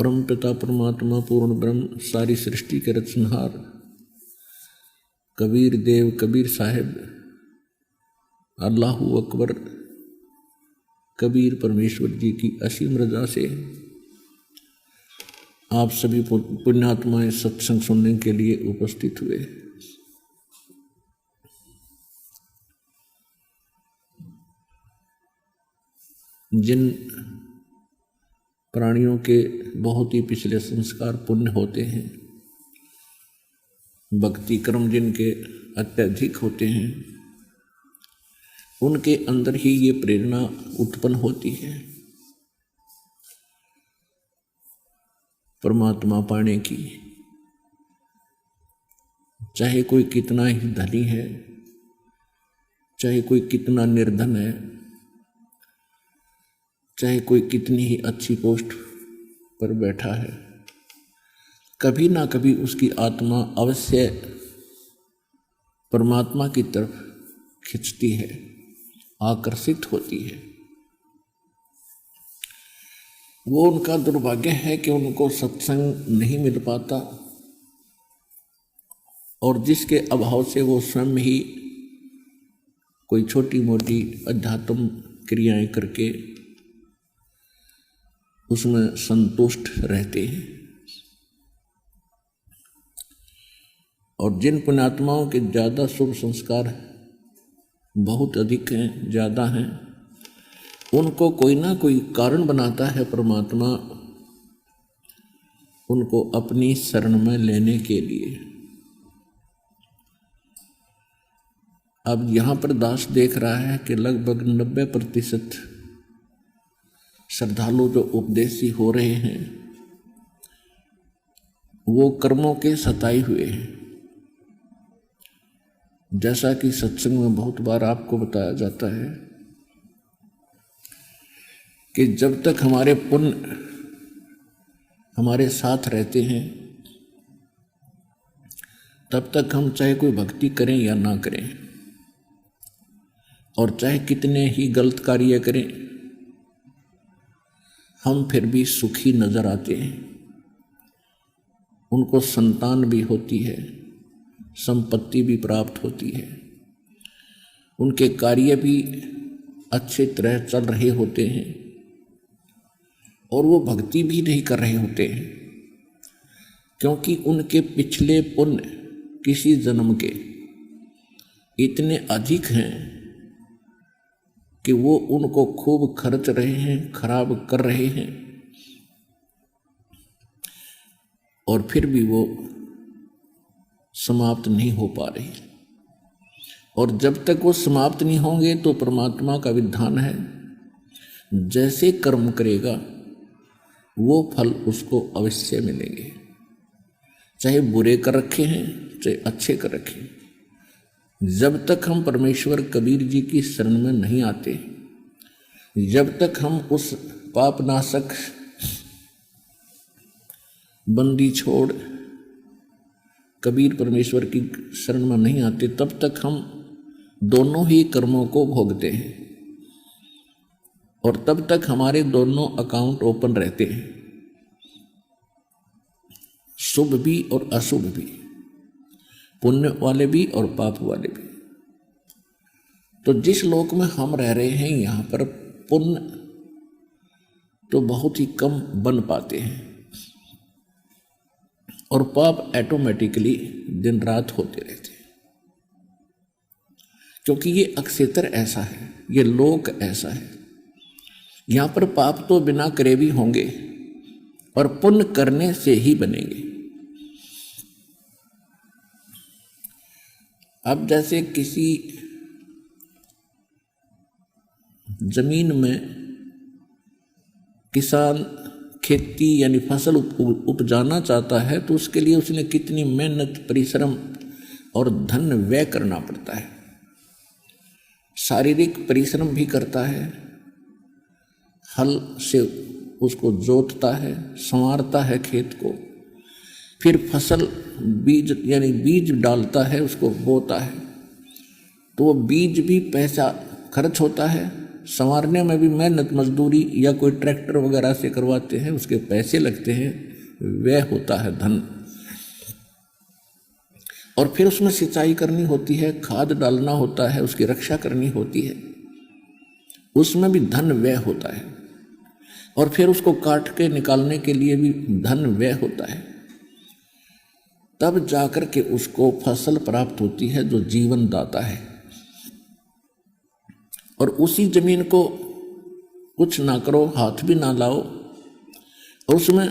परम पिता परमात्मा पूर्ण ब्रह्म सारी सृष्टि के रचनहार कबीर देव कबीर साहिब अल्लाहू अकबर कबीर परमेश्वर जी की असीम रजा से आप सभी पुण्यात्माएं सत्संग सुनने के लिए उपस्थित हुए। जिन प्राणियों के बहुत ही पिछले संस्कार पुण्य होते हैं, भक्ति कर्म जिनके अत्यधिक होते हैं, उनके अंदर ही ये प्रेरणा उत्पन्न होती है परमात्मा पाने की। चाहे कोई कितना ही धनी है, चाहे कोई कितना निर्धन है, चाहे कोई कितनी ही अच्छी पोस्ट पर बैठा है, कभी ना कभी उसकी आत्मा अवश्य परमात्मा की तरफ खिंचती है, आकर्षित होती है। वो उनका दुर्भाग्य है कि उनको सत्संग नहीं मिल पाता और जिसके अभाव से वो स्वयं ही कोई छोटी मोटी अध्यात्म क्रियाएं करके उसमें संतुष्ट रहते हैं। और जिन पुण्यात्माओं के ज़्यादा शुभ संस्कार बहुत अधिक हैं, ज़्यादा हैं, उनको कोई ना कोई कारण बनाता है परमात्मा उनको अपनी शरण में लेने के लिए। अब यहाँ पर दास देख रहा है कि लगभग 90% श्रद्धालु जो उपदेशी हो रहे हैं वो कर्मों के सताए हुए हैं। जैसा कि सत्संग में बहुत बार आपको बताया जाता है कि जब तक हमारे पुण्य हमारे साथ रहते हैं तब तक हम चाहे कोई भक्ति करें या ना करें, और चाहे कितने ही गलत कार्य करें, हम फिर भी सुखी नजर आते हैं। उनको संतान भी होती है, संपत्ति भी प्राप्त होती है, उनके कार्य भी अच्छे तरह चल रहे होते हैं और वो भक्ति भी नहीं कर रहे होते हैं, क्योंकि उनके पिछले पुण्य किसी जन्म के इतने अधिक हैं कि वो उनको खूब खर्च रहे हैं, खराब कर रहे हैं, और फिर भी वो समाप्त नहीं हो पा रहे। और जब तक वो समाप्त नहीं होंगे तो परमात्मा का विधान है जैसे कर्म करेगा वो फल उसको अवश्य मिलेंगे, चाहे बुरे कर रखे हैं चाहे अच्छे कर रखे हैं। जब तक हम परमेश्वर कबीर जी की शरण में नहीं आते, जब तक हम उस पापनाशक बंदी छोड़ कबीर परमेश्वर की शरण में नहीं आते, तब तक हम दोनों ही कर्मों को भोगते हैं और तब तक हमारे दोनों अकाउंट ओपन रहते हैं, शुभ भी और अशुभ भी, पुण्य वाले भी और पाप वाले भी। तो जिस लोक में हम रह रहे हैं यहाँ पर पुण्य तो बहुत ही कम बन पाते हैं और पाप ऑटोमेटिकली दिन रात होते रहते हैं, क्योंकि ये अक्षेत्र ऐसा है, ये लोक ऐसा है। यहाँ पर पाप तो बिना करे भी होंगे और पुण्य करने से ही बनेंगे। अब जैसे किसी जमीन में किसान खेती यानी फसल उपजाना चाहता है तो उसके लिए उसने कितनी मेहनत परिश्रम और धन व्यय करना पड़ता है, शारीरिक परिश्रम भी करता है, हल से उसको जोतता है, संवारता है खेत को, फिर फसल बीज यानी बीज डालता है, उसको बोता है, तो वो बीज भी पैसा खर्च होता है संवारने में भी मेहनत मजदूरी या कोई ट्रैक्टर वगैरह से करवाते हैं, उसके पैसे लगते हैं, व्यय होता है धन। और फिर उसमें सिंचाई करनी होती है, खाद डालना होता है, उसकी रक्षा करनी होती है, उसमें भी धन व्यय होता है। और फिर उसको काट के निकालने के लिए भी धन व्यय होता है। तब जाकर के उसको फसल प्राप्त होती है जो जीवन दाता है। और उसी जमीन को कुछ ना करो, हाथ भी ना लाओ, और उसमें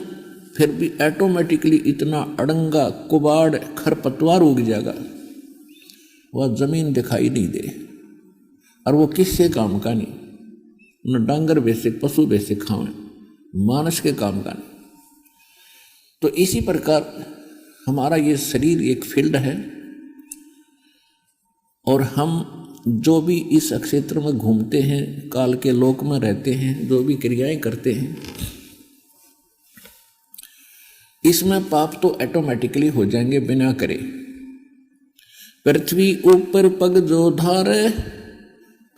फिर भी ऑटोमेटिकली इतना अड़ंगा कुबाड़ खरपतवार उग जाएगा, वह जमीन दिखाई नहीं दे। और वो किससे काम का नहीं, न डांगर वैसे पशु वैसे खावे, मानस के काम का नहीं। तो इसी प्रकार हमारा ये शरीर एक फील्ड है, और हम जो भी इस क्षेत्र में घूमते हैं, काल के लोक में रहते हैं, जो भी क्रियाएं करते हैं, इसमें पाप तो ऑटोमेटिकली हो जाएंगे बिना करे। पृथ्वी ऊपर पग जो धारे,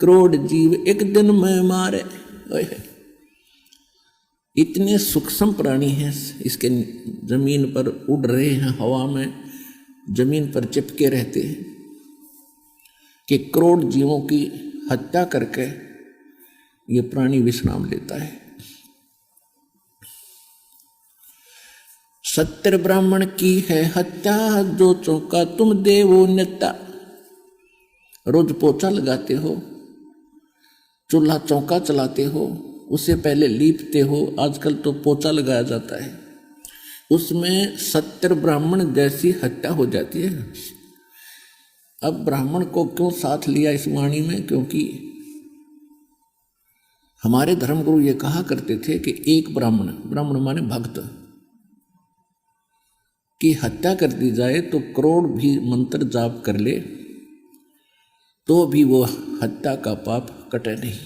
करोड़ जीव एक दिन में मारे। इतने सूक्ष्म प्राणी हैं, इसके जमीन पर उड़ रहे हैं, हवा में जमीन पर चिपके रहते हैं, कि करोड़ जीवों की हत्या करके ये प्राणी विश्राम लेता है। 70 ब्राह्मण की है हत्या, जो चौका तुम देवो नेता। रोज पोछा लगाते हो, चूल्हा चौका चलाते हो, उससे पहले लीपते हो, आजकल तो पोछा लगाया जाता है, उसमें 70 ब्राह्मण जैसी हत्या हो जाती है। अब ब्राह्मण को क्यों साथ लिया इस वाणी में? क्योंकि हमारे धर्मगुरु ये कहा करते थे कि एक ब्राह्मण, ब्राह्मण माने भक्त, की हत्या कर दी जाए तो करोड़ भी मंत्र जाप कर ले तो भी वो हत्या का पाप कटे नहीं।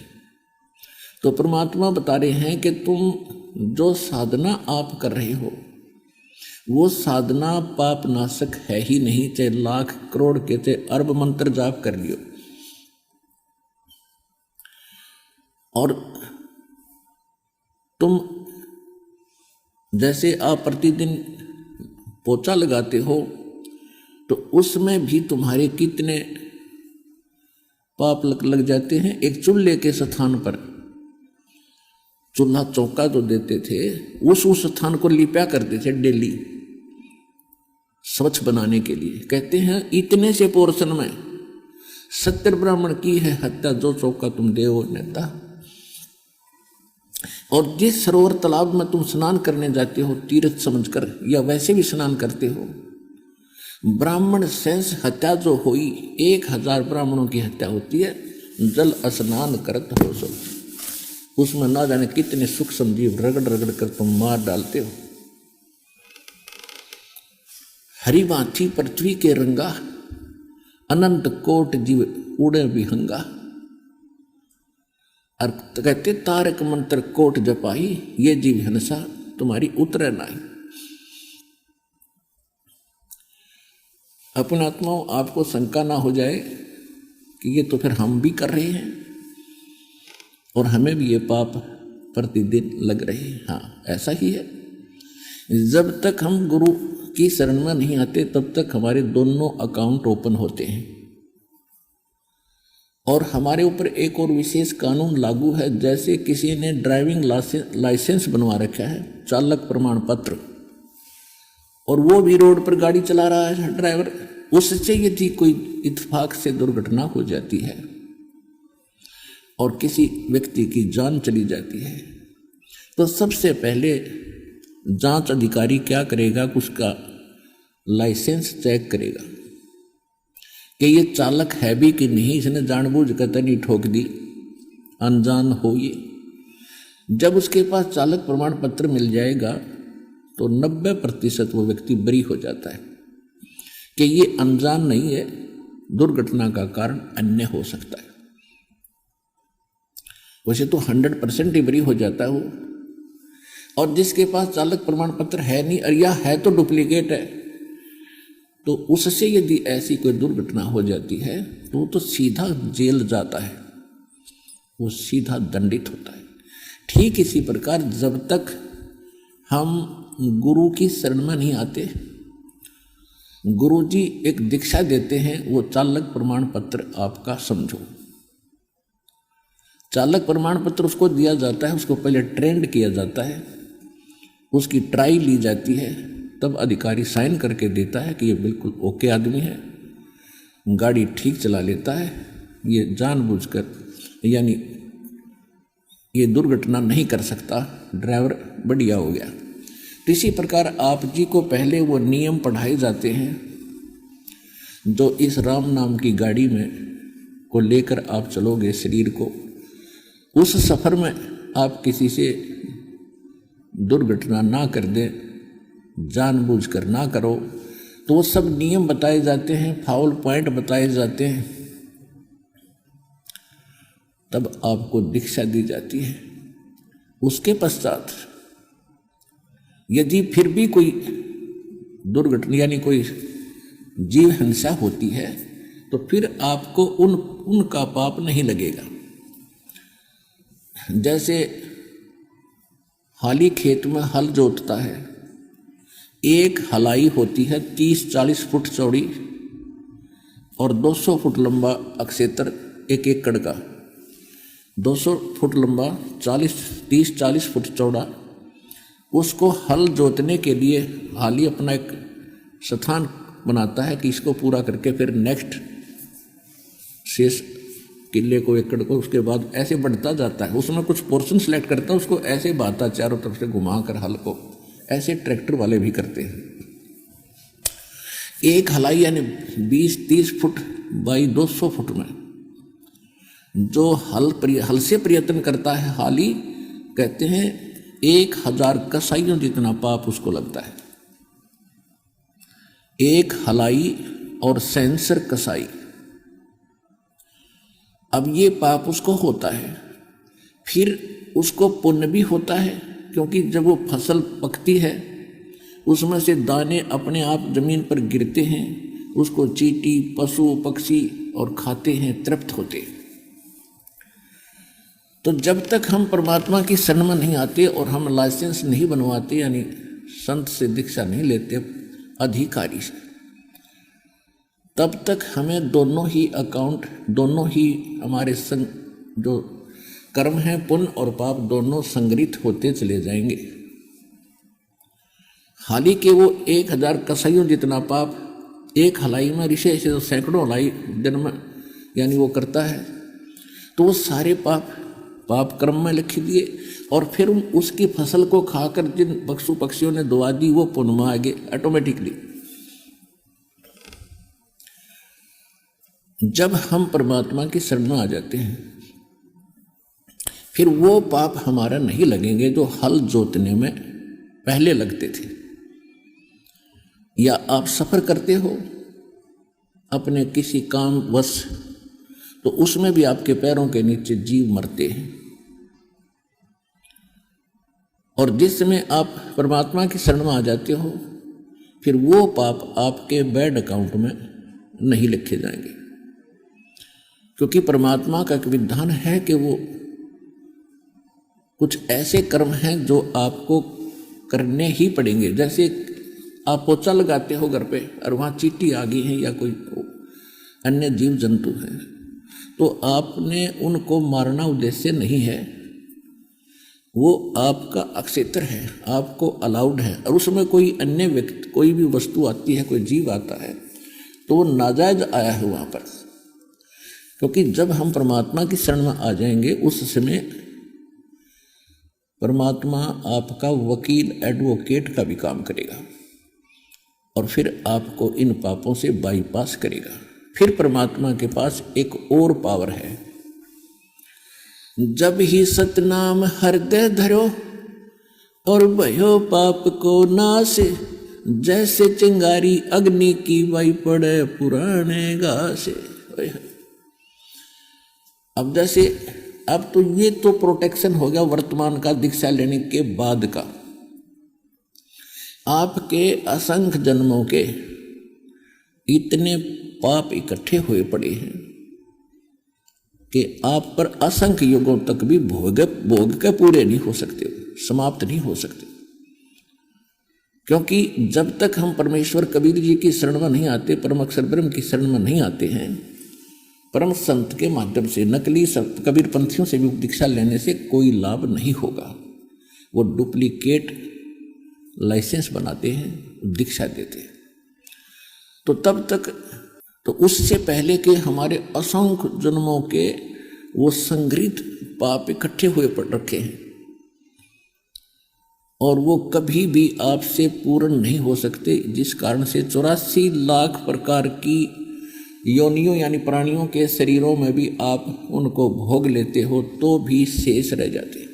तो परमात्मा बता रहे हैं कि तुम जो साधना आप कर रहे हो वो साधना पाप नाशक है ही नहीं, चाहे लाख करोड़ के चाहे अरब मंत्र जाप कर लियो। और तुम जैसे आप प्रतिदिन पोछा लगाते हो तो उसमें भी तुम्हारे कितने पाप लग जाते हैं। एक चूल्हे के स्थान पर चूल्हा चौका जो देते थे, उस स्थान को लिपा करते थे डेली स्वच्छ बनाने के लिए। कहते हैं इतने से पोर्शन में 70 ब्राह्मण की है हत्या, जो चौका तुम देवो नेता। और जिस सरोवर तालाब में तुम स्नान करने जाते हो तीर्थ समझकर, या वैसे भी स्नान करते हो, ब्राह्मण सेंस हत्या जो हुई, 1000 ब्राह्मणों की हत्या होती है, जल स्नान करत हो सो, उसमें ना जाने कितने सूक्ष्म जीव रगड़ रगड़ कर तुम मार डालते हो। हरी बाथी पृथ्वी के रंगा, अनंत कोट जीव उड़े विहंगा। और कहते तारक मंत्र कोट जपाई, ये जीव हंसा तुम्हारी उतरे नाई। अपने आत्माओं आपको शंका ना हो जाए कि ये तो फिर हम भी कर रहे हैं और हमें भी ये पाप प्रतिदिन लग रहे हैं। हाँ, ऐसा ही है। जब तक हम गुरु की शरण में नहीं आते तब तक हमारे दोनों अकाउंट ओपन होते हैं। और हमारे ऊपर एक और विशेष कानून लागू है, जैसे किसी ने ड्राइविंग लाइसेंस बनवा रखा है, चालक प्रमाण पत्र, और वो भी रोड पर गाड़ी चला रहा है ड्राइवर, उससे यदि कोई इत्तेफाक से दुर्घटना हो जाती है और किसी व्यक्ति की जान चली जाती है, तो सबसे पहले जांच अधिकारी क्या करेगा, उसका लाइसेंस चेक करेगा कि ये चालक है भी कि नहीं, इसने जानबूझ कर तो नहीं ठोक दी, अनजान हो ये। जब उसके पास चालक प्रमाण पत्र मिल जाएगा तो 90% वो व्यक्ति बरी हो जाता है कि ये अनजान नहीं है, दुर्घटना का कारण अन्य हो सकता है। वैसे तो 100% ही बरी हो जाता है वो। और जिसके पास चालक प्रमाण पत्र है नहीं, और या है तो डुप्लीकेट है, तो उससे यदि ऐसी कोई दुर्घटना हो जाती है तो वो तो सीधा जेल जाता है। वो सीधा दंडित होता है। ठीक इसी प्रकार जब तक हम गुरु की शरण में नहीं आते, गुरु जी एक दीक्षा देते हैं, वो चालक प्रमाण पत्र आपका समझो। चालक प्रमाण पत्र उसको दिया जाता है, उसको पहले ट्रेंड किया जाता है, उसकी ट्राई ली जाती है, तब अधिकारी साइन करके देता है कि ये बिल्कुल ओके आदमी है, गाड़ी ठीक चला लेता है, ये जानबूझकर यानी ये दुर्घटना नहीं कर सकता, ड्राइवर बढ़िया हो गया। तो इसी प्रकार आप जी को पहले वो नियम पढ़ाए जाते हैं जो इस राम नाम की गाड़ी में को लेकर आप चलोगे शरीर को, उस सफ़र में आप किसी से दुर्घटना ना कर दें, जानबूझकर ना करो। तो वो सब नियम बताए जाते हैं, फाउल पॉइंट बताए जाते हैं, तब आपको दीक्षा दी जाती है। उसके पश्चात यदि फिर भी कोई दुर्घटना यानी कोई जीव हिंसा होती है तो फिर आपको उनका पाप नहीं लगेगा। जैसे हाली खेत में हल जोतता है, एक हलाई होती है 30-40 फुट चौड़ी और 200 फुट लंबा अक्षेत्र, एक एकड़ का 200 फुट लंबा, 30-40 फुट चौड़ा। उसको हल जोतने के लिए हाली अपना एक स्थान बनाता है कि इसको पूरा करके फिर नेक्स्ट शेष किले को, एकड़ को, उसके बाद ऐसे बढ़ता जाता है। उसमें कुछ पोर्शन सेलेक्ट करता है, उसको ऐसे बाता चारों तरफ से घुमा कर हल को, ऐसे ट्रैक्टर वाले भी करते हैं। एक हलाई यानी 20-30 फुट बाई 200 फुट में जो हल से प्रयत्न करता है हाली, कहते हैं 1000 कसाइयों जितना पाप उसको लगता है। एक हलाई और सेंसर कसाई, अब ये पाप उसको होता है। फिर उसको पुण्य भी होता है, क्योंकि जब वो फसल पकती है उसमें से दाने अपने आप जमीन पर गिरते हैं, उसको चींटी, पशु, पक्षी और खाते हैं, तृप्त होते हैं। तो जब तक हम परमात्मा की शरण में नहीं आते और हम लाइसेंस नहीं बनवाते, यानी संत से दीक्षा नहीं लेते अधिकारी से, तब तक हमें दोनों ही अकाउंट, दोनों ही हमारे संग जो कर्म हैं, पुण्य और पाप, दोनों संग्रहित होते चले जाएंगे। हाली के वो 1000 कसाइयों जितना पाप एक हलाई में ऋषि से तो सैकड़ों हलाई जन्म यानी वो करता है, तो वो सारे पाप कर्म में लिख दिए और फिर उसकी फसल को खाकर जिन पशु पक्षियों ने दुआ दी वो पुण्य में आ गए ऑटोमेटिकली। जब हम परमात्मा की शरण में आ जाते हैं फिर वो पाप हमारा नहीं लगेंगे जो हल जोतने में पहले लगते थे। या आप सफर करते हो अपने किसी काम वश, तो उसमें भी आपके पैरों के नीचे जीव मरते हैं, और जिस समय आप परमात्मा की शरण में आ जाते हो फिर वो पाप आपके बैड अकाउंट में नहीं लिखे जाएंगे, क्योंकि परमात्मा का एक विधान है कि वो कुछ ऐसे कर्म हैं जो आपको करने ही पड़ेंगे। जैसे आप पोछा लगाते हो घर पे और वहाँ चींटी आ गई है या कोई अन्य जीव जंतु है, तो आपने उनको मारना उद्देश्य नहीं है, वो आपका अक्षेत्र है, आपको अलाउड है। और उसमें कोई अन्य व्यक्ति, कोई भी वस्तु आती है, कोई जीव आता है, तो वो नाजायज आया है वहाँ पर। क्योंकि जब हम परमात्मा की शरण में आ जाएंगे उस समय परमात्मा आपका वकील, एडवोकेट का भी काम करेगा और फिर आपको इन पापों से बाईपास करेगा। फिर परमात्मा के पास एक और पावर है, जब ही सतनाम हृदय धरो और भयो पाप को नाश, जैसे चिंगारी अग्नि की वाई पड़े पुराने घासे। अब जैसे अब तो ये तो प्रोटेक्शन हो गया वर्तमान का, दीक्षा लेने के बाद का। आपके असंख्य जन्मों के इतने पाप इकट्ठे हुए पड़े हैं, कि आप पर असंख्य युगों तक भी भोग के पूरे नहीं हो सकते, समाप्त नहीं हो सकते। क्योंकि जब तक हम परमेश्वर कबीर जी की शरण में नहीं आते, परम अक्षर ब्रह्म की शरण में नहीं आते हैं, परम संत के माध्यम से, नकली संत कबीर पंथियों से भी दीक्षा लेने से कोई लाभ नहीं होगा। वो डुप्लीकेट लाइसेंस बनाते हैं, दीक्षा देते हैं। तो तब तक, तो उससे पहले के हमारे असंख्य जन्मों के वो संग्रहित पाप इकट्ठे हुए पड़ रखे हैं और वो कभी भी आपसे पूर्ण नहीं हो सकते, जिस कारण से 84 लाख प्रकार की योनियों यानी प्राणियों के शरीरों में भी आप उनको भोग लेते हो तो भी शेष रह जाते हैं।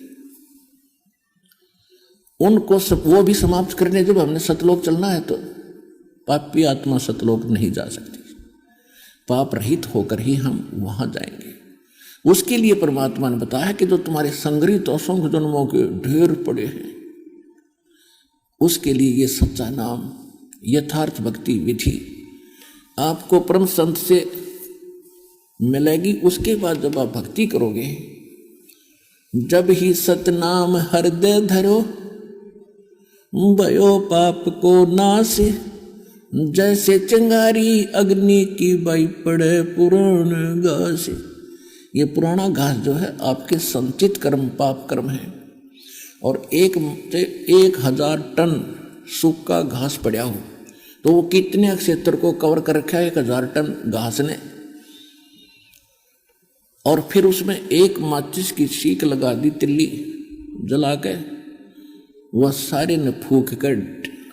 उनको वो भी समाप्त करने जब हमने सतलोक चलना है तो पापी आत्मा सतलोक नहीं जा सकती, पाप रहित होकर ही हम वहां जाएंगे। उसके लिए परमात्मा ने बताया कि जो तुम्हारे संग्रहित असंख्य जन्मों के ढेर पड़े हैं, उसके लिए ये सच्चा नाम, यथार्थ भक्ति विधि आपको परम संत से मिलेगी। उसके बाद जब आप भक्ति करोगे, जब ही सतनाम हृदय धरो, भयो पाप को नाश, जैसे चिंगारी अग्नि की बाई पड़े पुराण घास। ये पुराना घास जो है आपके संचित कर्म, पाप कर्म है। और 1000 टन सूखा घास पड़ा हो तो वो कितने क्षेत्र को कवर कर रखा है 1000 टन घास ने। और फिर उसमें एक माचिस की सीख लगा दी, तिल्ली जला के, वह सारे ने फूंक कर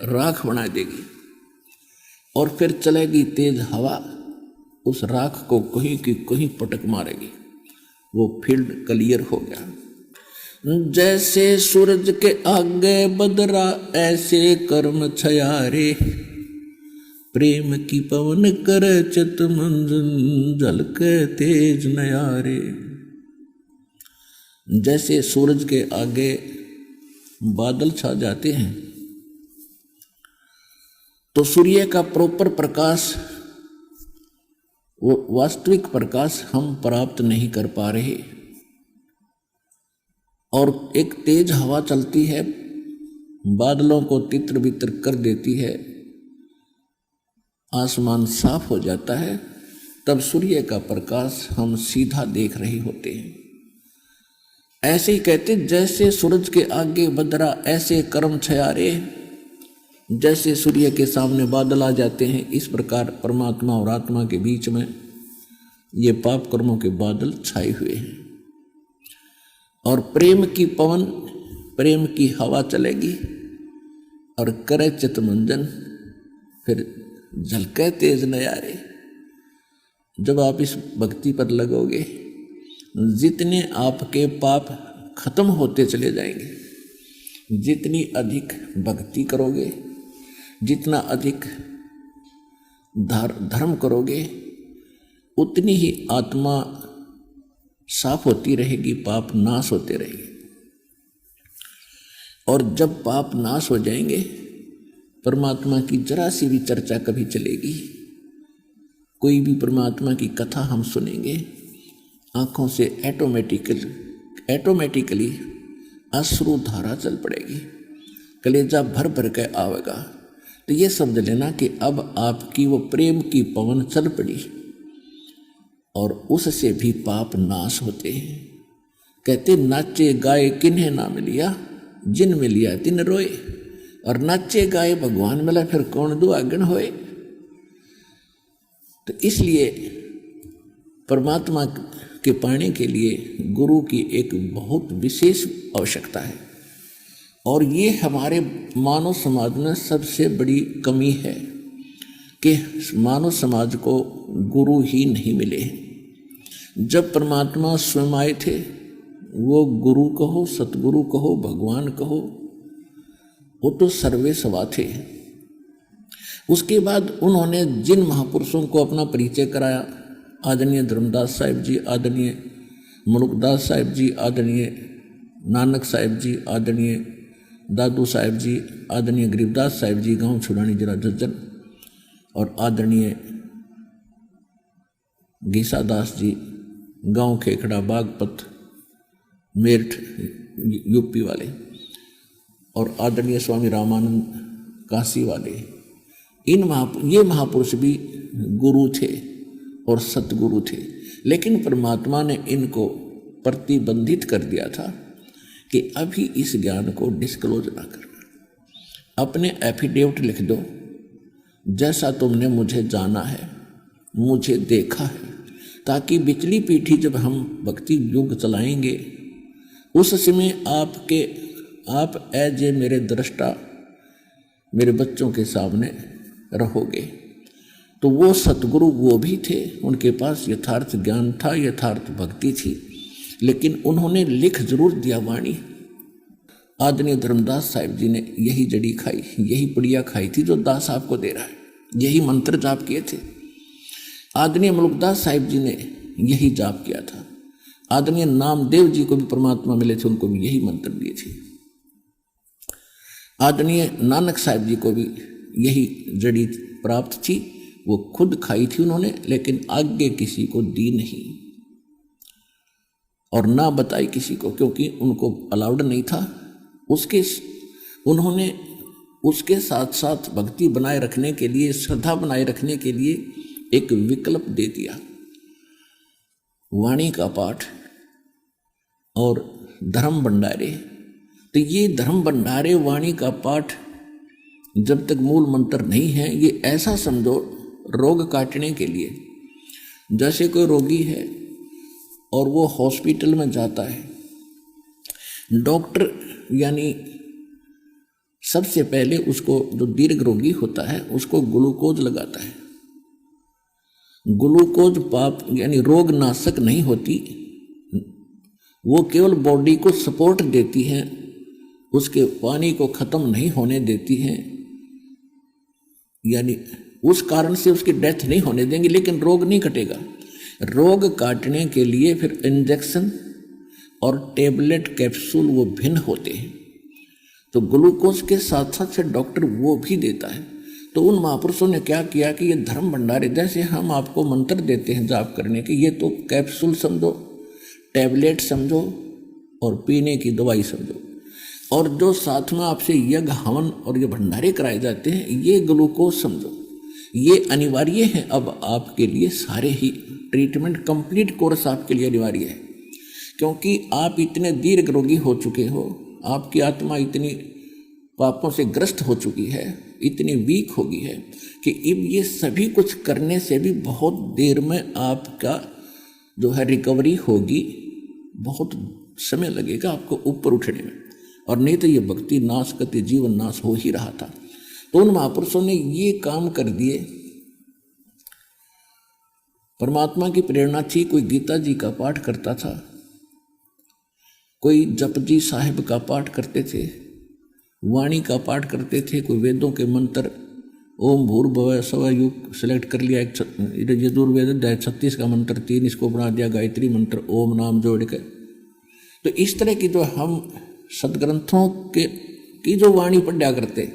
राख बना देगी। और फिर चलेगी तेज हवा, उस राख को कहीं की कहीं पटक मारेगी, वो फील्ड क्लियर हो गया। जैसे सूरज के आगे बदरा, ऐसे कर्म छयारे, प्रेम की पवन कर चित मंजन, झलके तेज नयारे। जैसे सूरज के आगे बादल छा जाते हैं तो सूर्य का प्रॉपर प्रकाश, वो वास्तविक प्रकाश हम प्राप्त नहीं कर पा रहे। और एक तेज हवा चलती है, बादलों को तितर बितर कर देती है, आसमान साफ हो जाता है, तब सूर्य का प्रकाश हम सीधा देख रहे होते हैं। ऐसे ही कहते, जैसे सूरज के आगे बदरा, ऐसे कर्म छयारे। जैसे सूर्य के सामने बादल आ जाते हैं, इस प्रकार परमात्मा और आत्मा के बीच में ये पाप कर्मों के बादल छाए हुए हैं। और प्रेम की पवन, प्रेम की हवा चलेगी और करे चितमंजन, फिर झलके तेज नयारे। जब आप इस भक्ति पर लगोगे, जितने आपके पाप खत्म होते चले जाएंगे। जितनी अधिक भक्ति करोगे, जितना अधिक धर्म करोगे, उतनी ही आत्मा साफ होती रहेगी, पाप नाश होते रहेंगे। और जब पाप नाश हो जाएंगे, परमात्मा की जरा सी भी चर्चा कभी चलेगी, कोई भी परमात्मा की कथा हम सुनेंगे, आंखों से ऑटोमेटिकली अश्रु धारा चल पड़ेगी, कलेजा भर भर के आवेगा। तो ये समझ लेना कि अब आपकी वो प्रेम की पवन चल पड़ी और उससे भी पाप नाश होते हैं। कहते, नाचे गाए किन्हें ना मिलिया, जिन मिलिया तिन रोए। और नाचे गाए भगवान मिला, फिर कौन दुआगन होए। तो इसलिए परमात्मा के पाने के लिए गुरु की एक बहुत विशेष आवश्यकता है। और ये हमारे मानव समाज में सबसे बड़ी कमी है कि मानव समाज को गुरु ही नहीं मिले। जब परमात्मा स्वयं आए थे, वो गुरु कहो, सतगुरु कहो, भगवान कहो, वो तो सर्वे सवा थे। उसके बाद उन्होंने जिन महापुरुषों को अपना परिचय कराया, आदरणीय धर्मदास साहिब जी, आदरणीय मनुकदास साहिब जी, आदरणीय नानक साहिब जी, आदरणीय दादू साहिब जी, आदरणीय गरीबदास साहिब जी गांव छुड़ानी जरा झज्जर, और आदरणीय गीसा दास जी, गांव खेखड़ा, बागपत, मेरठ यूपी वाले, और आदरणीय स्वामी रामानंद काशी वाले, ये महापुरुष भी गुरु थे और सतगुरु थे। लेकिन परमात्मा ने इनको प्रतिबंधित कर दिया था कि अभी इस ज्ञान को डिस्क्लोज ना करना। अपने एफिडेविट लिख दो, जैसा तुमने मुझे जाना है, मुझे देखा है, ताकि बिचली पीढ़ी जब हम भक्ति युग चलाएंगे उस समय आप एज ए मेरे दृष्टा मेरे बच्चों के सामने रहोगे। तो वो सतगुरु वो भी थे, उनके पास यथार्थ ज्ञान था, यथार्थ भक्ति थी, लेकिन उन्होंने लिख जरूर दिया वाणी। आदरणीय धर्मदास साहिब जी ने यही जड़ी खाई, यही पुड़िया खाई थी जो दास आपको दे रहा है, यही मंत्र जाप किए थे। आदरणीय मुल्कदास साहिब जी ने यही जाप किया था। आदरणीय नामदेव जी को भी परमात्मा मिले थे, उनको भी यही मंत्र दिए थे। आदरणीय नानक साहिब जी को भी यही जड़ी प्राप्त थी, वो खुद खाई थी उन्होंने, लेकिन आगे किसी को दी नहीं और ना बताई किसी को, क्योंकि उनको अलाउड नहीं था। उन्होंने उसके साथ साथ भक्ति बनाए रखने के लिए, श्रद्धा बनाए रखने के लिए एक विकल्प दे दिया, वाणी का पाठ और धर्म भंडारे। तो ये धर्म भंडारे, वाणी का पाठ जब तक मूल मंत्र नहीं है, ये ऐसा समझो रोग काटने के लिए। जैसे कोई रोगी है और वो हॉस्पिटल में जाता है, डॉक्टर यानी सबसे पहले उसको, जो दीर्घ रोगी होता है, उसको ग्लूकोज लगाता है। ग्लूकोज पाप यानी रोग नाशक नहीं होती, वो केवल बॉडी को सपोर्ट देती है, उसके पानी को खत्म नहीं होने देती है, यानी उस कारण से उसकी डेथ नहीं होने देंगे, लेकिन रोग नहीं कटेगा। रोग काटने के लिए फिर इंजेक्शन और टेबलेट कैप्सूल वो भिन्न होते हैं। तो ग्लूकोज के साथ साथ से डॉक्टर वो भी देता है। तो उन महापुरुषों ने क्या किया कि ये धर्म भंडारे, जैसे हम आपको मंत्र देते हैं जाप करने के, ये तो कैप्सूल समझो, टैबलेट समझो और पीने की दवाई समझो, और जो साथ में आपसे यज्ञ हवन और ये भंडारे कराए जाते हैं, ये ग्लूकोज समझो, ये अनिवार्य है। अब आपके लिए सारे ही ट्रीटमेंट कंप्लीट कोर्स आपके लिए अनिवार्य है, क्योंकि आप इतने दीर्घ रोगी हो चुके हो, आपकी आत्मा इतनी पापों से ग्रस्त हो चुकी है, इतनी वीक हो गई है कि अब ये सभी कुछ करने से भी बहुत देर में आपका जो है रिकवरी होगी, बहुत समय लगेगा आपको ऊपर उठने में, और नहीं तो ये भक्ति नाश करते जीवन नाश हो ही रहा था। तो उन महापुरुषों ने ये काम कर दिए। परमात्मा की प्रेरणा थी, कोई गीता जी का पाठ करता था, कोई जपजी साहिब का पाठ करते थे, वाणी का पाठ करते थे, कोई वेदों के मंत्र ओम भूर्भुवः स्वः युग सेलेक्ट कर लिया, एक यजुर्वेद अध्याय 36 का मंत्र 3 इसको बना दिया, गायत्री मंत्र ओम नाम जोड़ के। तो इस तरह की जो हम सदग्रंथों की जो वाणी पढ़ा करते,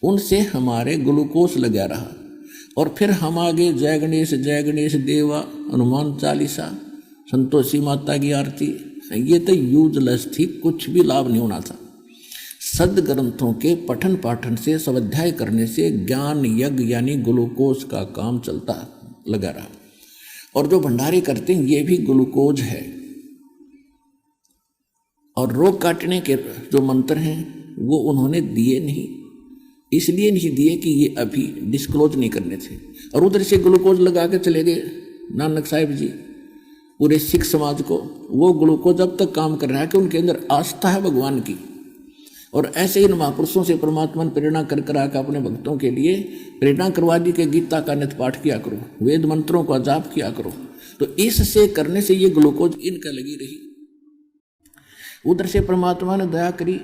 उनसे हमारे ग्लूकोज लगा रहा, और फिर हम आगे जय गणेश देवा, हनुमान चालीसा, संतोषी माता की आरती, ये तो यूजलेस थी, कुछ भी लाभ नहीं होना था। सदग्रंथों के पठन पाठन से, स्वाध्याय करने से ज्ञान यज्ञ यानी ग्लूकोज का काम चलता लगा रहा। और जो भंडारे करते हैं ये भी ग्लूकोज है। और रोग काटने के जो मंत्र हैं वो उन्होंने दिए नहीं, इसलिए नहीं दिए कि ये अभी डिस्क्लोज नहीं करने थे। और उधर से ग्लूकोज लगा के चले गए नानक साहिब जी पूरे सिख समाज को। वो ग्लूकोज अब तक काम कर रहा है कि उनके अंदर आस्था है भगवान की। और ऐसे ही महापुरुषों से परमात्मा ने प्रेरणा कर कर आकर अपने भक्तों के लिए प्रेरणा करवा दी कि गीता का नित्य पाठ किया करो, वेद मंत्रों का जाप किया करो। तो इससे करने से ये ग्लूकोज इनका लगी रही। उधर से परमात्मा ने दया करी,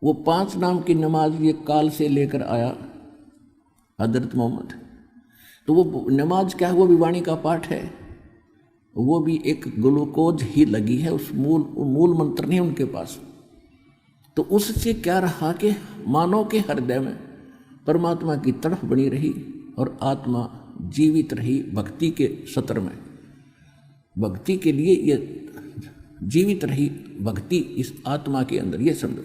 वो 5 नाम की नमाज ये काल से लेकर आया हजरत मोहम्मद। तो वो नमाज क्या है, वो भी वाणी का पाठ है, वो भी एक ग्लूकोज ही लगी है, उस मूल मंत्र नहीं उनके पास। तो उससे क्या रहा कि मानव के हृदय में परमात्मा की तड़फ बनी रही और आत्मा जीवित रही भक्ति के सत्र में, भक्ति के लिए ये जीवित रही भक्ति इस आत्मा के अंदर, ये समझो।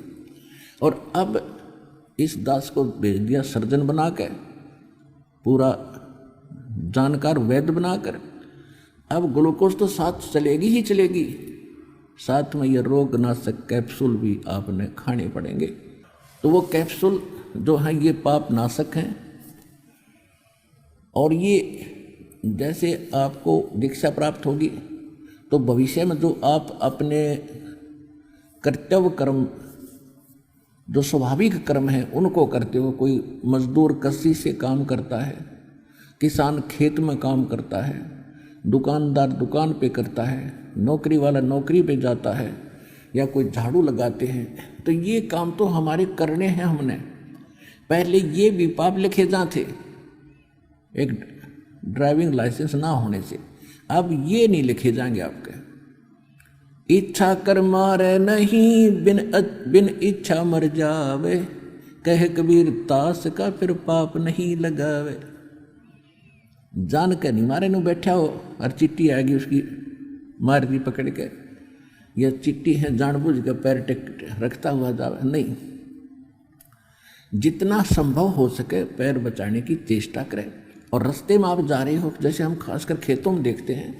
और अब इस दास को भेज दिया सर्जन बना के, पूरा जानकार वैद्य बनाकर। अब ग्लूकोज तो साथ चलेगी ही चलेगी, साथ में ये रोगनाशक कैप्सूल भी आपने खाने पड़ेंगे। तो वो कैप्सूल जो है ये पाप नाशक हैं, और ये जैसे आपको दीक्षा प्राप्त होगी तो भविष्य में जो आप अपने कर्तव्य कर्म, जो स्वाभाविक कर्म है उनको करते हो, कोई मजदूर कस्सी से काम करता है, किसान खेत में काम करता है, दुकानदार दुकान पे करता है, नौकरी वाला नौकरी पे जाता है, या कोई झाड़ू लगाते हैं, तो ये काम तो हमारे करने हैं हमने। पहले ये भी पाप लिखे जा थे एक ड्राइविंग लाइसेंस ना होने से, अब ये नहीं लिखे जाएंगे आपके। इच्छा कर मारे नहीं बिन इच्छा मर जावे, कह कबीर तास का फिर पाप नहीं लगावे। जान के नहीं मारे नु बैठा हो और चिट्ठी आएगी उसकी मार दी पकड़ के, यह चिट्ठी है जानबूझ के पैर टेक रखता हुआ जावे, नहीं। जितना संभव हो सके पैर बचाने की चेष्टा करें। और रास्ते में आप जा रहे हो, जैसे हम खासकर खेतों में देखते हैं,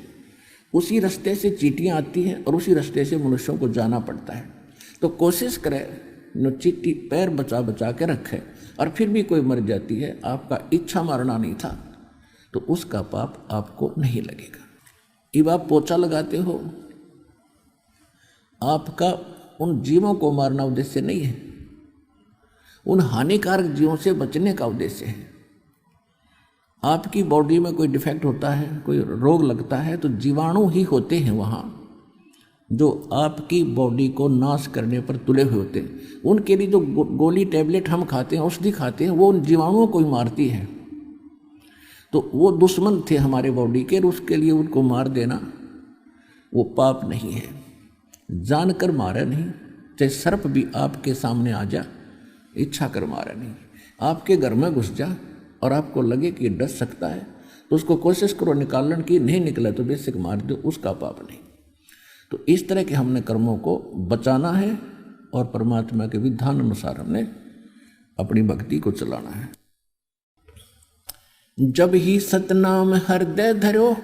उसी रास्ते से चींटियाँ आती हैं और उसी रास्ते से मनुष्यों को जाना पड़ता है। तो कोशिश करें न चींटी पैर बचा बचा के रखे, और फिर भी कोई मर जाती है, आपका इच्छा मारना नहीं था तो उसका पाप आपको नहीं लगेगा। जब आप पोछा लगाते हो, आपका उन जीवों को मारना उद्देश्य नहीं है, उन हानिकारक जीवों से बचने का उद्देश्य है। आपकी बॉडी में कोई डिफेक्ट होता है, कोई रोग लगता है, तो जीवाणु ही होते हैं वहाँ जो आपकी बॉडी को नाश करने पर तुले हुए होते हैं। उनके लिए जो गोली टैबलेट हम खाते हैं, औषधि खाते हैं, वो उन जीवाणुओं को ही मारती है। तो वो दुश्मन थे हमारे बॉडी के, और उसके लिए उनको मार देना वो पाप नहीं है। जानकर मारे नहीं, चाहे सर्प भी आपके सामने आ जा, इच्छा कर मारे नहीं। आपके घर में घुस जा और आपको लगे कि डस सकता है तो उसको कोशिश करो निकालने की, नहीं निकला तो बेसिक मार दो, उसका पाप नहीं। तो इस तरह के हमने कर्मों को बचाना है और परमात्मा के विधान अनुसार हमने अपनी भक्ति को चलाना है। जब ही सतनाम हृदय धरो,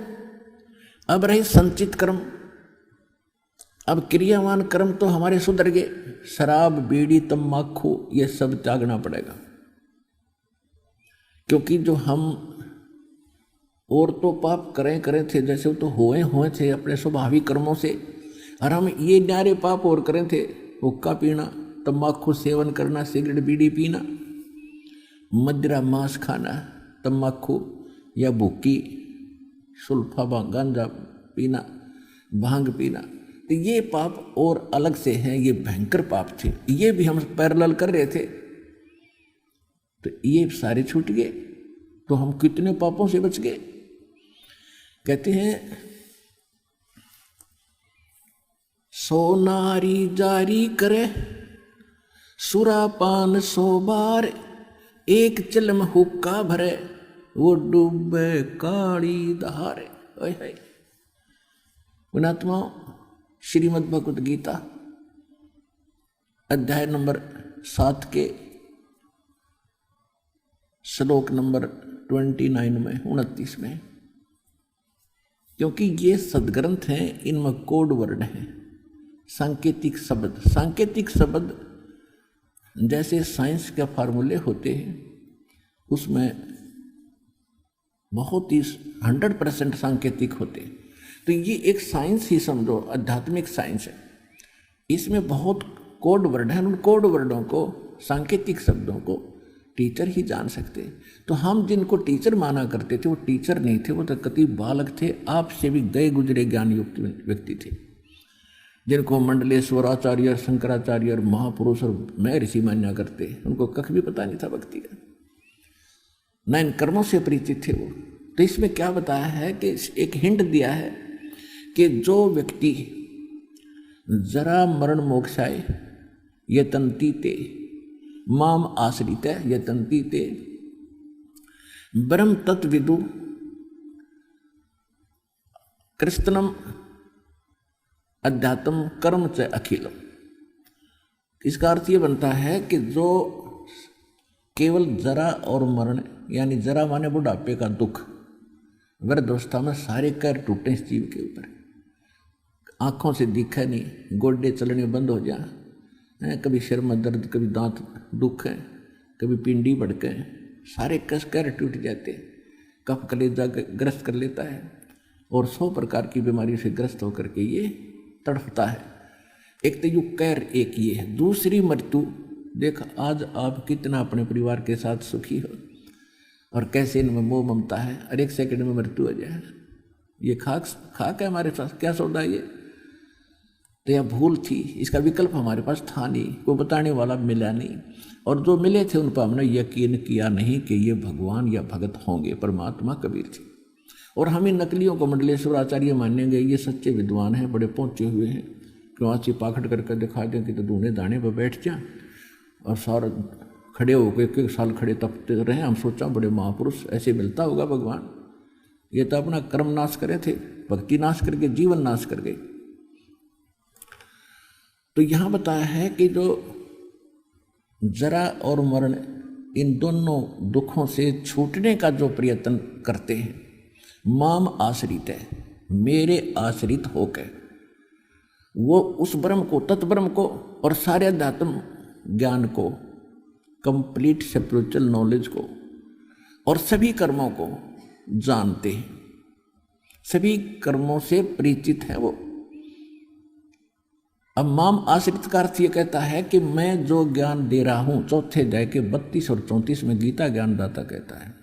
अब रहे संचित कर्म। अब क्रियावान कर्म तो हमारे सुधर गए, शराब बीड़ी तम्बाकू ये सब त्यागना पड़ेगा, क्योंकि जो हम और तो पाप करें थे, जैसे वो तो हुए थे अपने स्वाभाविक कर्मों से, और हम ये न्यारे पाप और करें थे, हुक्का पीना, तम्बाकू सेवन करना, सिगरेट बीड़ी पीना, मदिरा मांस खाना, तम्बाकू या भुक्की, सुल्फा गांजा पीना, भांग पीना, तो ये पाप और अलग से हैं, ये भयंकर पाप थे, ये भी हम पैरेलल कर रहे थे, तो ये सारे छूट गए, तो हम कितने पापों से बच गए। कहते हैं सो नारी जारी करे सुरापान 100 बार, एक चिलम हुक्का भरे वो डूबे काली दहारे। पुणात्मा श्रीमद् भगवत गीता अध्याय नंबर 7 के श्लोक नंबर 29 में 29 में, क्योंकि ये सदग्रंथ हैं, इनमें कोड वर्ड हैं, सांकेतिक शब्द। सांकेतिक शब्द जैसे साइंस के फार्मूले होते हैं, उसमें बहुत ही 100% सांकेतिक होते हैं। तो ये एक साइंस ही समझो, आध्यात्मिक साइंस है। इसमें बहुत कोड वर्ड हैं, उन कोड वर्डों को, सांकेतिक शब्दों को टीचर ही जान सकते। तो हम जिनको टीचर माना करते थे वो टीचर नहीं थे, वो तो कति बालक थे, आपसे भी गए गुजरे ज्ञान युक्त व्यक्ति थे, जिनको मंडलेश्वर आचार्य, शंकराचार्य, महापुरुष और महर्षि मान्या करते। उनको कख भी पता नहीं था भक्ति का, न इन कर्मों से परिचित थे वो। तो इसमें क्या बताया है कि एक हिंट दिया है कि जो व्यक्ति जरा मरण मोक्षाय यतन्ति ते माम आश्रित यतन्ति ते ब्रह्म तत्विदु कृष्णम अध्यात्म कर्म च अखिलम। इसका अर्थ ये बनता है कि जो केवल जरा और मरण, यानी जरा माने बुढ़ापे का दुख, वृद्धावस्था में सारे कैर टूटे इस जीव के ऊपर, आंखों से दिखा नहीं, गोडे चलने बंद हो जा, कभी सिर में दर्द, कभी दांत दुख है, कभी पिंडी भड़के, सारे कस कैर टूट जाते, कफ कलेजा ग्रस्त कर लेता है और 100 प्रकार की बीमारी से ग्रस्त होकर के ये तड़फता है। एक तो यू कैर एक ये है। दूसरी मृत्यु, देख आज आप कितना अपने परिवार के साथ सुखी हो और कैसे इनमें मोह ममता है, और 1 सेकंड में मृत्यु हो जाए। ये खाक है हमारे पास, क्या सौदा ये, तो यह भूल थी, इसका विकल्प हमारे पास था नहीं, कोई बताने वाला मिला नहीं, और जो मिले थे उन पर हमने यकीन किया नहीं कि ये भगवान या भगत होंगे, परमात्मा कबीर थे। और हम इन नकलियों को मंडलेश्वर आचार्य मानेंगे, ये सच्चे विद्वान हैं, बड़े पहुंचे हुए हैं, क्यों आँची पाखड़ करके दिखा दें कि तो दूने दाने पर बैठ जा और सारा खड़े होकर 1 साल खड़े तपते रहे। हम सोचा बड़े महापुरुष, ऐसे मिलता होगा भगवान, ये तो अपना कर्म नाश करे थे, भक्ति नाश करके जीवन नाश कर गए। तो यहाँ बताया है कि जो जरा और मरण, इन दोनों दुखों से छूटने का जो प्रयत्न करते हैं, माम आश्रित है, मेरे आश्रित होकर वो उस ब्रह्म को, तत्ब्रह्म को और सारे अध्यात्म ज्ञान को, कंप्लीट स्पिरिचुअल नॉलेज को और सभी कर्मों को जानते हैं, सभी कर्मों से परिचित है वो। अब माम आश्रित का अर्थ ये कहता है कि मैं जो ज्ञान दे रहा हूं, 4 अध्याय के 32 और 34 में गीता ज्ञानदाता कहता है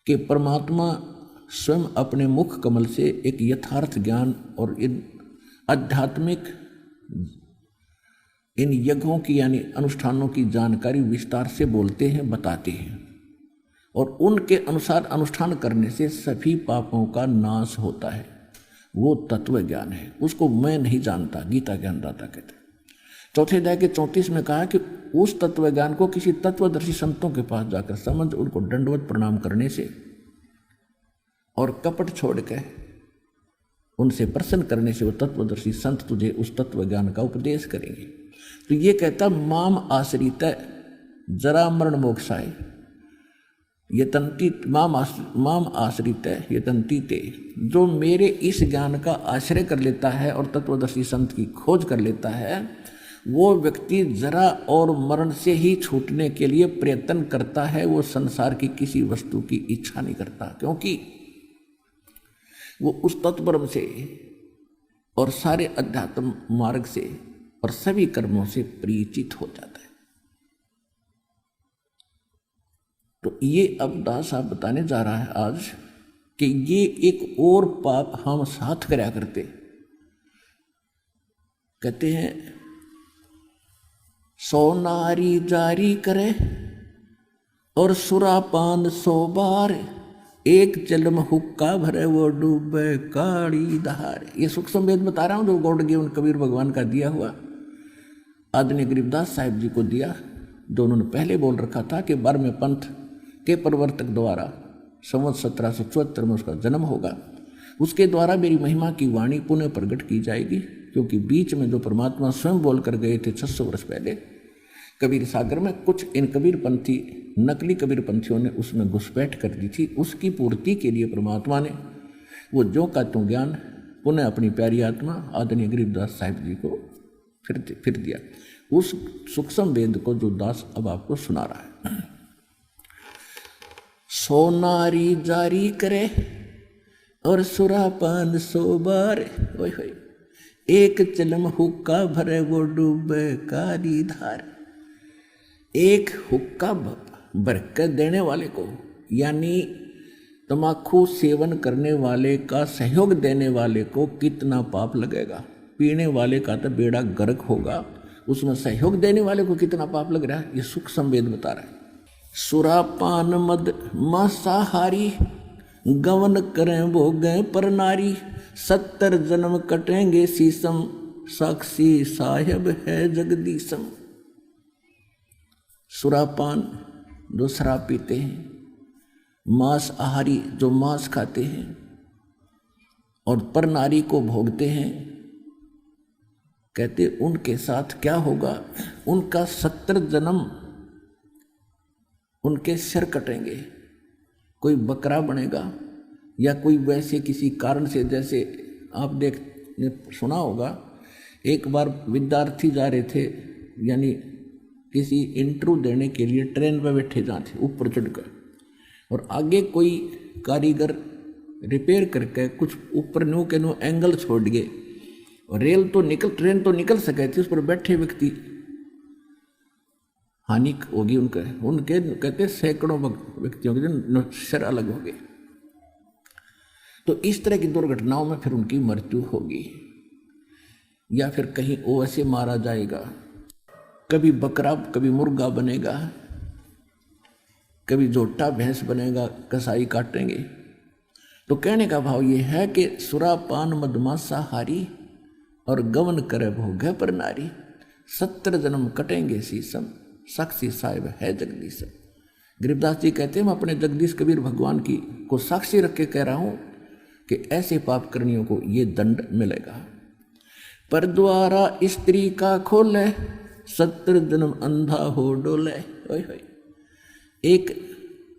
कि परमात्मा स्वयं अपने मुख कमल से एक यथार्थ ज्ञान और इन आध्यात्मिक इन यज्ञों की यानी अनुष्ठानों की जानकारी विस्तार से बोलते हैं, बताते हैं, और उनके अनुसार अनुष्ठान करने से सभी पापों का नाश होता है। वो तत्व ज्ञान है, उसको मैं नहीं जानता, गीता ज्ञानदाता कहते हैं। 4 अध्याय के 34 में कहा कि उस तत्व ज्ञान को किसी तत्वदर्शी संतों के पास जाकर समझ, उनको दंडवत प्रणाम करने से और कपट छोड़ के उनसे प्रसन्न करने से वो तत्वदर्शी संत तुझे उस तत्व ज्ञान का उपदेश करेंगे। तो ये कहता माम आश्रित जरा मरण मोक्षाय यतंती, माम आश्रित यतंती ते, जो मेरे इस ज्ञान का आश्रय कर लेता है और तत्वदर्शी संत की खोज कर लेता है, वो व्यक्ति जरा और मरण से ही छूटने के लिए प्रयत्न करता है। वो संसार की किसी वस्तु की इच्छा नहीं करता, क्योंकि वो उस तत्ब्रह्म से और सारे अध्यात्म मार्ग से और सभी कर्मों से परिचित हो जाता है। तो ये अब दास साहब बताने जा रहा है आज कि ये एक और पाप हम साथ करया करते। कहते हैं 100 नारी जारी करे और सुरापान 100 बार, एक जलम हुक्का भरे वो डूबे काड़ी दहार। ये सूक्ष्म वेद बता रहा हूँ जो गौड़ जीवन कबीर भगवान का दिया हुआ आदरणीय गरीबदास साहिब जी को दिया, जो उन्होंने पहले बोल रखा था कि 12वें पंथ के प्रवर्तक द्वारा संवत 1774 में उसका जन्म होगा, उसके द्वारा मेरी महिमा की वाणी पुनः प्रकट की जाएगी। क्योंकि बीच में जो परमात्मा स्वयं बोल कर गए थे 600 वर्ष पहले कबीर सागर में, कुछ इन कबीर पंथी नकली कबीर पंथियों ने उसमें घुसपैठ कर दी थी। उसकी पूर्ति के लिए परमात्मा ने वो जो का त्यों ज्ञान पुनः अपनी प्यारी आत्मा आदरणीय गरीबदास साहिब जी को फिर दिया। उस सूक्ष्म वेद को जो दास अब आपको सुना रहा है। 100 नारी जारी करे और सुरापान 100 बार, ओए होए, एक चलम हुक्का भरे वो डूबे कारी धार। एक हुक्का भर कर देने वाले को, यानी तम्बाकू सेवन करने वाले का सहयोग देने वाले को कितना पाप लगेगा। पीने वाले का तो बेड़ा गर्क होगा, उसमें सहयोग देने वाले को कितना पाप लग रहा है, ये सूक्ष्म वेद बता रहा है। सुरापान मद मांसाहारी गवन करें वो गए पर नारी, 70 जन्म कटेंगे शीशम, साक्षी साहेब है जगदीशम। सुरापान जो शराब पीते हैं मांस आहारी जो मांस खाते हैं और पर नारी को भोगते हैं, कहते उनके साथ क्या होगा, उनका 70 जन्म उनके सिर कटेंगे। कोई बकरा बनेगा या कोई वैसे किसी कारण से, जैसे आप सुना होगा, एक बार विद्यार्थी जा रहे थे, यानी किसी इंटरव्यू देने के लिए ट्रेन में बैठे जा थे ऊपर चढ़कर, और आगे कोई कारीगर रिपेयर करके कुछ ऊपर न्यू के न्यू एंगल छोड़ गए, और ट्रेन तो निकल सके थी, उस पर बैठे व्यक्ति हानि होगी उनके कहते सैकड़ों व्यक्तियों के सिर अलग हो गए। तो इस तरह की दुर्घटनाओं में फिर उनकी मृत्यु होगी, या फिर कहीं वो ऐसे मारा जाएगा, कभी बकरा कभी मुर्गा बनेगा, कभी जोटा भैंस बनेगा, कसाई काटेंगे। तो कहने का भाव ये है कि सुरापान मदमांसाहारी और गमन करे भोगे पर नारी, 70 जन्म कटेंगे शीशम, साक्षी साहिब है जगदीश। गरीबदास जी कहते हैं, मैं अपने जगदीश कबीर भगवान की को साक्षी रख के कह रहा हूं कि ऐसे पाप करनियों को ये दंड मिलेगा। पर द्वारा स्त्री का खोले, 70 जन्म अंधा हो डोले। एक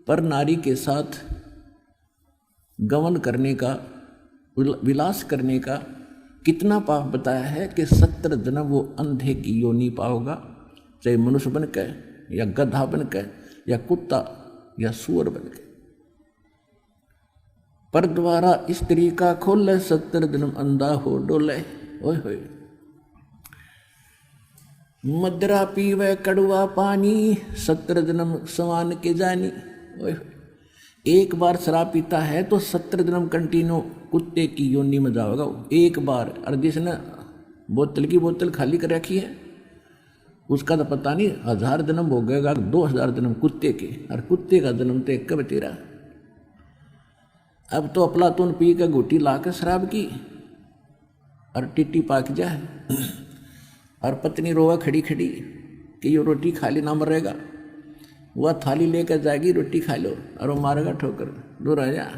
पर नारी के साथ गमन करने का, विलास करने का कितना पाप बताया है कि 70 जन्म वो अंधे की योनि पाओगा, चाहे मनुष्य बन के या गधा बन के या कुत्ता या सुअर बन के। पर द्वारा स्त्री का खोले, 70 जन्म अंधा हो डोले। ओए होए। मदरा पीवे कड़वा पानी, 70 जन्म समान के जानी। ओए होए। एक बार शराब पीता है तो 70 जन्म कंटिन्यू कुत्ते की योनि में जाएगा एक बार। और जिसने बोतल की बोतल खाली कर रखी है उसका तो पता नहीं 1000 जन्म हो गएगा, 2000 जन्म कुत्ते के, और कुत्ते का जन्म तो एक कब तेरा। अब तो अफलातून पी के घुटी ला के शराब की और टिट्टी पाक जाए, और पत्नी रोवा खड़ी खड़ी कि ये रोटी खाली ना मरेगा, वह थाली लेकर जाएगी, रोटी खा लो, और वो मारेगा ठोकर, दूर आ जा।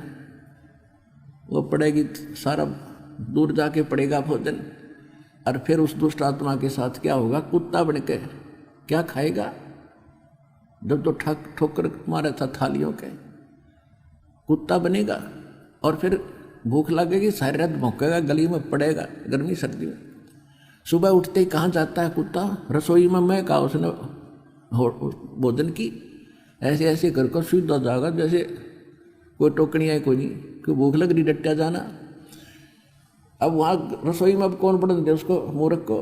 वो पड़ेगी सारा दूर जाके पड़ेगा भोजन, और फिर उस दुष्ट आत्मा के साथ क्या होगा, कुत्ता बन के क्या खाएगा। जब तो ठोकर मारा था थालियों के, कुत्ता बनेगा, और फिर भूख लगेगी, सारी रात भौंकेगा, गली में पड़ेगा गर्मी सर्दी में। सुबह उठते ही कहाँ जाता है कुत्ता, रसोई में। मैं कहा उसने भोजन की, ऐसे ऐसे कर कर सीधा जाएगा जैसे कोई टोकनी है, कोई नहीं, कोई भूख लग रही, डट्टा जाना। अब वहाँ रसोई में अब कौन पढ़ दे उसको, मूर्ख को।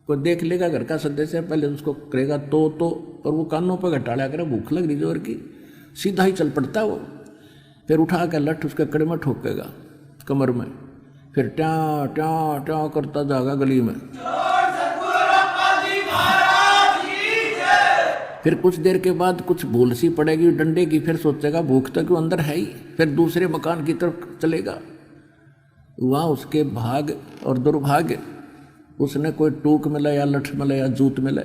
कोई देख लेगा घर का सदस्य, पहले उसको करेगा तो, और वो कानों पर घटाड़ा करे, भूख लग रही जोर की, सीधा ही चल पड़ता वो। फिर उठा कर लठ उसके कड़े में ठोकेगा कमर में, फिर ट्या ट्या ट्या करता जाएगा गली में। फिर कुछ देर के बाद कुछ भूल सी पड़ेगी डंडे की, फिर सोचेगा भूख तो क्यों अंदर है ही, फिर दूसरे मकान की तरफ चलेगा। वहाँ उसके भाग और दुर्भाग्य, उसने कोई टूक मिला या लठ मिला या जूत मिला।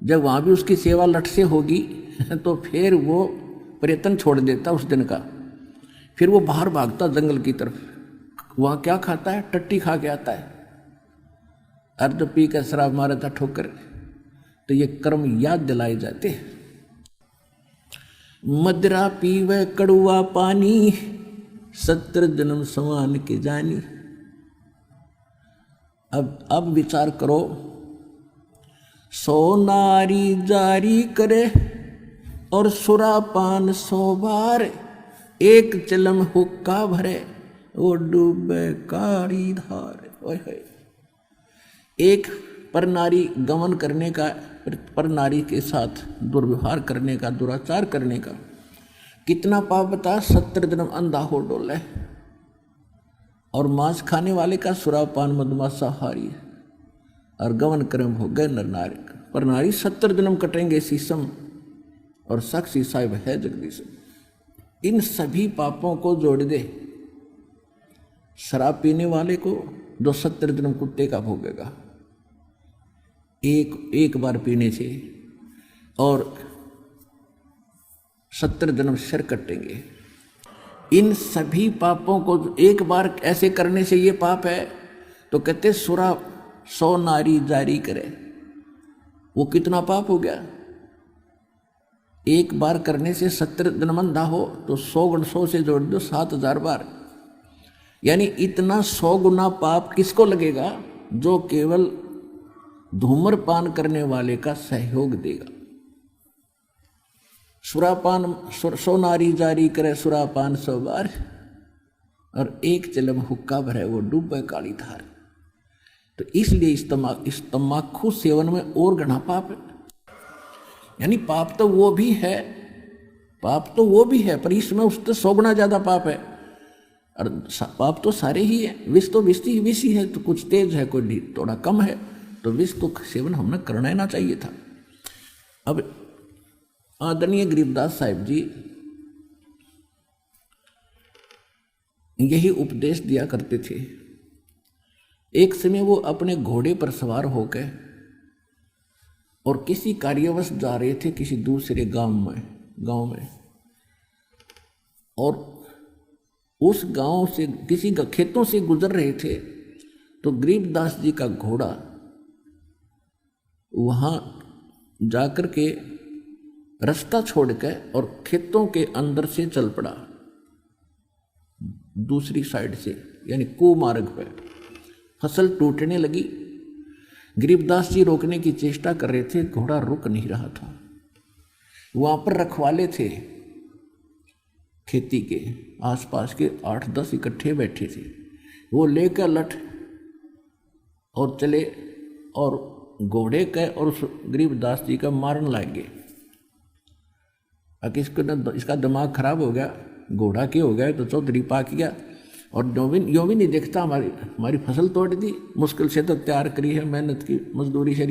जब वहाँ भी उसकी सेवा लठ से होगी तो फिर वो प्रयत्न छोड़ देता उस दिन का, फिर वो बाहर भागता जंगल की तरफ। वहाँ क्या खाता है, टट्टी खा के आता है, अर्ध पी कर शराब मारा था ठोकर। तो ये कर्म याद दिलाए जाते। मदरा पीवे कड़ुआ पानी, 70 जन्म समान के जानी। अब विचार करो, 100 नारी जारी करे और सुरापान 100 बार, एक चिलम हुक्का भरे वो डूबे कारी धार। ओए होए। एक पर नारी गमन करने का, पर नारी के साथ दुर्व्यवहार करने का, दुराचार करने का कितना पाप बता, 70 जन्म अंधा हो डोले। और मांस खाने वाले का सुरापान मदमांसाहारी, और गमन कर्म हो गए नर नारी। पर नारी 70 जन्म कटेंगे शीशम, और साक्षी साहिब है जगदीश। इन सभी पापों को जोड़ दे। शराब पीने वाले को जो 70 जन्म कुत्ते का भोगेगा एक बार पीने से, और 70 जन्म सिर कटेंगे। इन सभी पापों को एक बार ऐसे करने से ये पाप है, तो कहते सुरा 100 नारी जारी करे, वो कितना पाप हो गया। एक बार करने से 70 जन्म अंधा हो तो 100 गुण 100 से जोड़ दो 7000 बार, यानी इतना 100 गुना पाप किसको लगेगा, जो केवल धूम्रपान करने वाले का सहयोग देगा। सुरापान 100 नारी जारी करे सुरापान 100 बार, और एक चिलम हुक्का भरे वो डूबे काली धार। तो इसलिए इस तम्बाकू सेवन में और घना पाप है। यानी पाप तो वो भी है, पर इसमें उससे 100 गुना ज्यादा पाप है। और पाप तो सारे ही है, विष तो विष ही है, तो कुछ तेज है कोई थोड़ा कम है, तो विष तो सेवन हमने करना ही ना चाहिए था। अब आदरणीय गरीबदास साहिब जी यही उपदेश दिया करते थे। एक समय वो अपने घोड़े पर सवार होकर और किसी कार्यवश जा रहे थे किसी दूसरे गांव में, और उस गांव से किसी खेतों से गुजर रहे थे, तो गरीबदास जी का घोड़ा वहां जाकर के रास्ता छोड़कर और खेतों के अंदर से चल पड़ा दूसरी साइड से, यानी कुमार्ग पे। फसल टूटने लगी, गरीबदास जी रोकने की चेष्टा कर रहे थे, घोड़ा रुक नहीं रहा था। वहां पर रखवाले थे खेती के, आसपास के 8-10 इकट्ठे बैठे थे। वो लेकर लठ और चले और घोड़े का और गरीबदास जी का मारने लगे। अब इसका दिमाग खराब हो गया, घोड़ा के हो गया तो चौधरी पाक गया, और यो भी नहीं देखता हमारी फसल तोड़ दी, मुश्किल से तो तैयार करी है, मेहनत की मजदूरी से,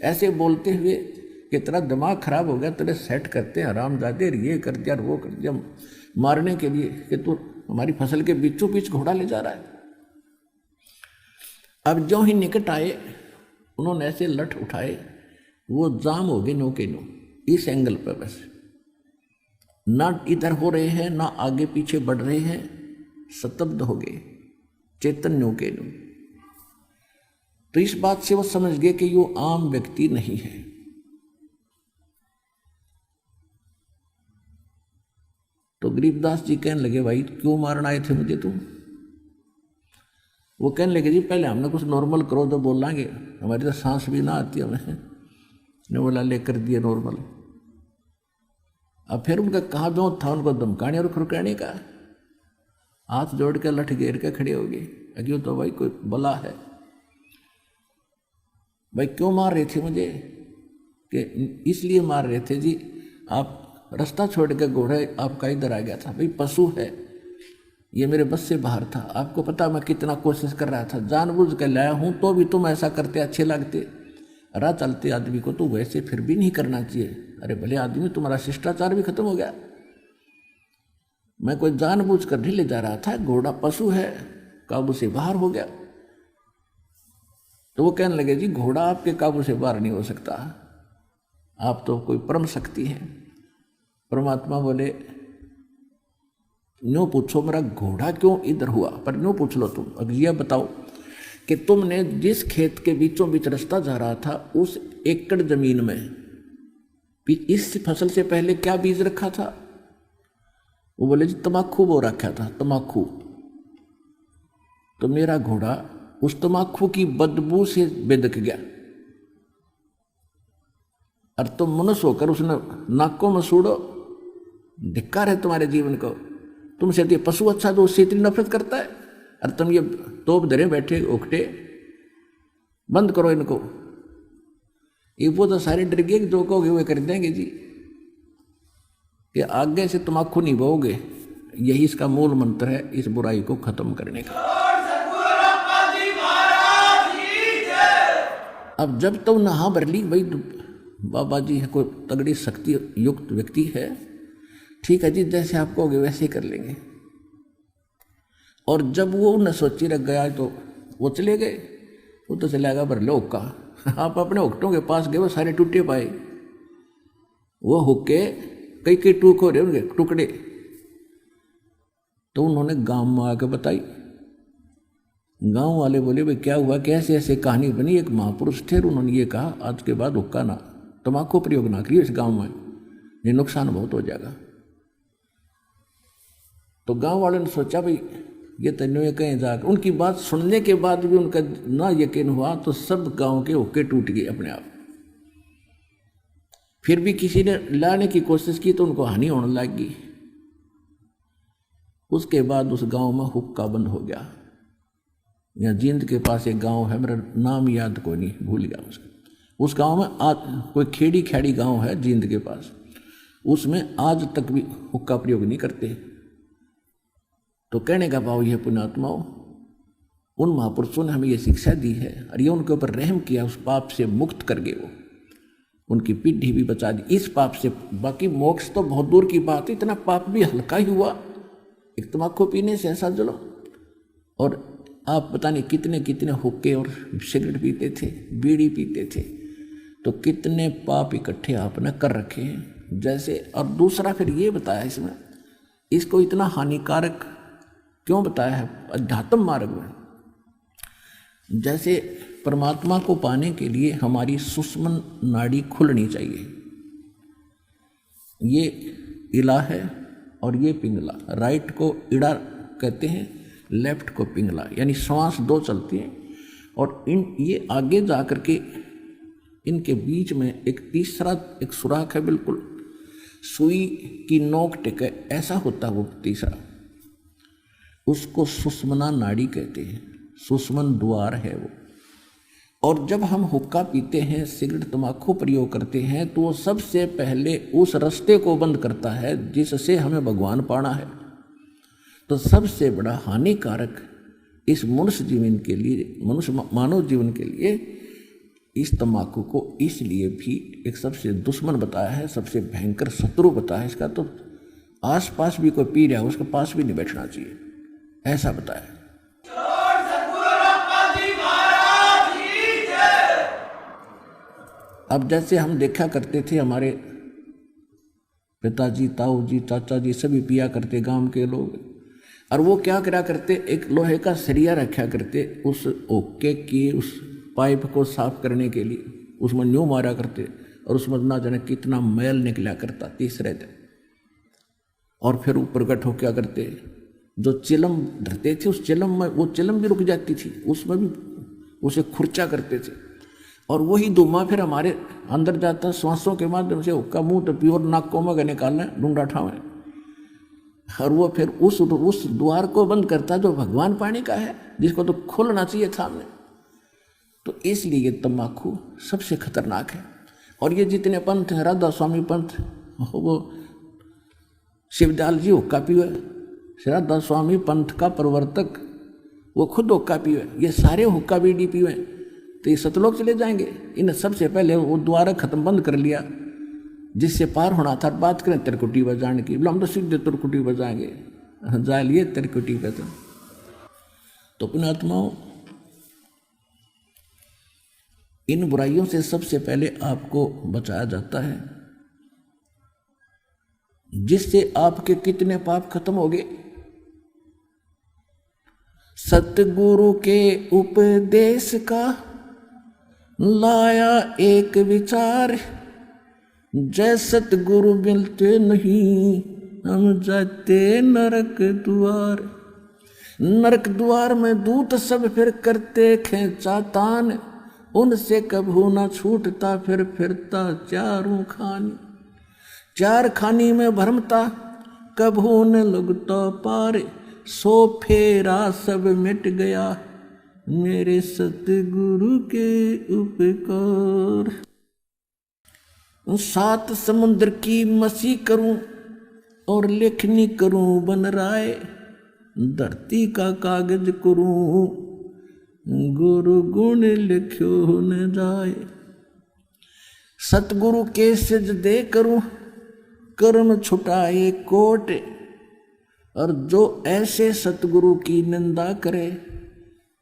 ऐसे बोलते हुए कि तेरा दिमाग खराब हो गया, तेरे सेट करते हैं हरामजादे, ये कर दिया वो कर दिया मारने के लिए, कि तू हमारी फसल के बीचों बीच घोड़ा ले जा रहा है। अब जो ही निकट आए, उन्होंने ऐसे लठ उठाए, वो जाम हो गए नो के नो इस एंगल पर, बस ना इधर हो रहे हैं ना आगे पीछे बढ़ रहे हैं, स्तब्ध हो गए चेतन नो के नो। तो इस बात से वो समझ गए कि यो आम व्यक्ति नहीं है। तो गरीबदास जी कहने लगे, भाई क्यों मारना आए थे मुझे तुम? वो कहने लगे, जी पहले हमने कुछ नॉर्मल करो तो बोलेंगे, हमारी तो सांस भी ना आती हमें। ने बोला लेकर दिए नॉर्मल। अब फिर उनका कहा जो था, उनको धमकाने और खुरकाने का, हाथ जोड़ के लठ घेर के खड़े हो गए। अगे तो भाई कोई बला है, भाई क्यों मार रहे थे मुझे? कि इसलिए मार रहे थे जी, आप रास्ता छोड़ के घोड़ा आपका इधर आ गया था, भाई पशु है, ये मेरे बस से बाहर था। आपको पता मैं कितना कोशिश कर रहा था, जानबूझ कर लाया हूं, तो भी तुम ऐसा करते अच्छे लगते। राह चलते आदमी को तो वैसे फिर भी नहीं करना चाहिए। अरे भले आदमी, तुम्हारा शिष्टाचार भी खत्म हो गया। मैं कोई जानबूझ कर नहीं ले जा रहा था, घोड़ा पशु है, काबू से बाहर हो गया। तो वो कहने लगे, जी घोड़ा आपके काबू से बाहर नहीं हो सकता, आप तो कोई परम शक्ति है। परमात्मा बोले, न्यों पूछो मेरा घोड़ा क्यों इधर हुआ, पर न्यों पूछ लो तुम। अब यह बताओ कि तुमने जिस खेत के बीचों बीच रास्ता जा रहा था, उस एकड़ जमीन में इस फसल से पहले क्या बीज रखा था? वो बोले, जी तम्बाकू बो रखा था, तम्बाकू। तो मेरा घोड़ा उस तम्बाकू की बदबू से बेदक गया, और तुम मनुष्य होकर उसने नाकों में सूड़ो। धिक्कार है तुम्हारे जीवन को, तुमसे ये पशु अच्छा जो उससे इतनी नफरत करता है, और तुम ये तोप धरे बैठे उकटे, बंद करो इनको। ये वो तो सारे डर गए, जो कहोगे वे कर देंगे जी, कि आगे से तम्बाकू नहीं बोओगे। यही इसका मूल मंत्र है इस बुराई को खत्म करने का। अब जब तो नहा भर ली, भाई बाबा जी है, कोई तगड़ी शक्ति युक्त व्यक्ति है, ठीक है जी, जैसे आप कहोगे वैसे ही कर लेंगे। और जब वो न सोची रख गया, तो वो चले गए। वो तो चलेगा भर लो हुक्का। आप अपने हुक्टों के पास गए, वो सारे टूटे पाए। वो हुक्के कई कई टूक हो रहे उनके टुकड़े। तो उन्होंने गांव में आके बताई। गांव वाले बोले भाई क्या हुआ, कैसे ऐसे कहानी बनी। एक महापुरुष थे, उन्होंने ये कहा आज के बाद हुक्का ना, तम्बाकू प्रयोग ना करिए इस गांव में, ये नुकसान बहुत हो जाएगा। तो गांव वालों ने सोचा भाई ये तन्ने कहीं जाकर, उनकी बात सुनने के बाद भी उनका ना यकीन हुआ, तो सब गांव के हुक्के टूट गए अपने आप। फिर भी किसी ने लाने की कोशिश की तो उनको हानि होने लगी। उसके बाद उस गांव में हुक्का बंद हो गया। यहाँ जींद के पास एक गांव है, मेरा नाम याद कोई नहीं, भूल गया उसका। उस गांव में आज कोई खेड़ी खेड़ी गांव है जींद के पास, उसमें आज तक भी हुक्का प्रयोग नहीं करते। तो कहने का भाव यह पुण्यात्माओं, उन महापुरुषों ने हमें यह शिक्षा दी है और ये उनके ऊपर रहम किया, उस पाप से मुक्त कर गए, वो उनकी पीढ़ी भी बचा दी इस पाप से। बाकी मोक्ष तो बहुत दूर की बात है, इतना पाप भी हल्का ही हुआ एक तम्बाकू पीने से, ऐसा जुल्म। और आप पता नहीं कितने कितने हुक्के और सिगरेट पीते थे, बीड़ी पीते थे, तो कितने पाप इकट्ठे आपने कर रखे हैं जैसे। और दूसरा फिर ये बताया इसमें, इसको इतना हानिकारक क्यों बताया है अध्यात्म मार्ग में। जैसे परमात्मा को पाने के लिए हमारी सुषुम्ना नाड़ी खुलनी चाहिए। ये इला है और ये पिंगला, राइट को इड़ा कहते हैं, लेफ्ट को पिंगला, यानी श्वास दो चलती हैं। और ये आगे जा कर के इनके बीच में एक तीसरा एक सुराख है, बिल्कुल सुई की नोक टिके ऐसा होता है वो तीसरा, उसको सुषुम्ना नाड़ी कहते हैं, सुषुम्ना द्वार है वो। और जब हम हुक्का पीते हैं, सिगरेट तम्बाकू प्रयोग करते हैं, तो वो सबसे पहले उस रास्ते को बंद करता है जिससे हमें भगवान पाना है। तो सबसे बड़ा हानिकारक इस मनुष्य जीवन के लिए, मनुष्य मानव जीवन के लिए इस तम्बाकू को इसलिए भी एक सबसे दुश्मन बताया है, सबसे भयंकर शत्रु बताया है इसका। तो आसपास भी कोई पी रहा है उसके पास भी नहीं बैठना चाहिए, ऐसा बताया। अब जैसे हम देखा करते थे, हमारे पिताजी, ताऊ जी, चाचा जी सभी पिया करते गांव के लोग। और वो क्या करा करते, एक लोहे का सरिया रखा करते, उस ओके की उस पाइप को साफ करने के लिए उसमें न्यू मारा करते, और उसमें ना जाने कितना मैल निकला करता तीसरे दिन। और फिर ऊपर गठ हो क्या करते, जो चिलम धरते थे उस चिलम में, वो चिलम भी रुक जाती थी, उसमें भी उसे खुर्चा करते थे। और वही धुआं फिर हमारे अंदर जाता, श्वासों के माध्यम से हुक्का मुंह तो प्योर नाकों में निकालना, ढूंढा ठावे, और वो फिर उस द्वार को बंद करता जो भगवान पाने का है, जिसको तो खुलना चाहिए सामने। तो इसलिए तम्बाकू सबसे खतरनाक है। और ये जितने पंथ हैं, राधा स्वामी पंथ, वो शिवदयाल जी हुक्का पीवे, राधा स्वामी पंथ का प्रवर्तक वो खुद हुक्का पीवे, ये सारे हुक्का बीड़ी पीवे, तो ये सतलोक चले जाएंगे। इन सबसे पहले वो द्वारा खत्म बंद कर लिया, जिससे पार होना था। बात करें तिरकुटी बजाने की, हम तो सीधे तिरकुटी बजाएंगे, जा लिए तिरकुटी बजा। तो पुण्यात्माओं, इन बुराइयों से सबसे पहले आपको बचाया जाता है, जिससे आपके कितने पाप खत्म हो गए। सतगुरु के उपदेश का लाया एक विचार, जय सतगुरु मिलते नहीं हम जाते नरक द्वार। नरक द्वार में दूत सब फिर करते खेचा तान, उनसे कभू ना छूटता फिर फिरता चारों खानी। चार खानी में भरमता कभू न लगता पार, सो फेरा सब मिट गया मेरे सतगुरु के उपकार। सात समुद्र की मसी करूं और लेखनी करूं बन राय, धरती का कागज करूं गुरु गुण लिख्यो न जाए। सतगुरु के सजदे करूं कर्म छुटाए कोट, और जो ऐसे सतगुरु की निंदा करे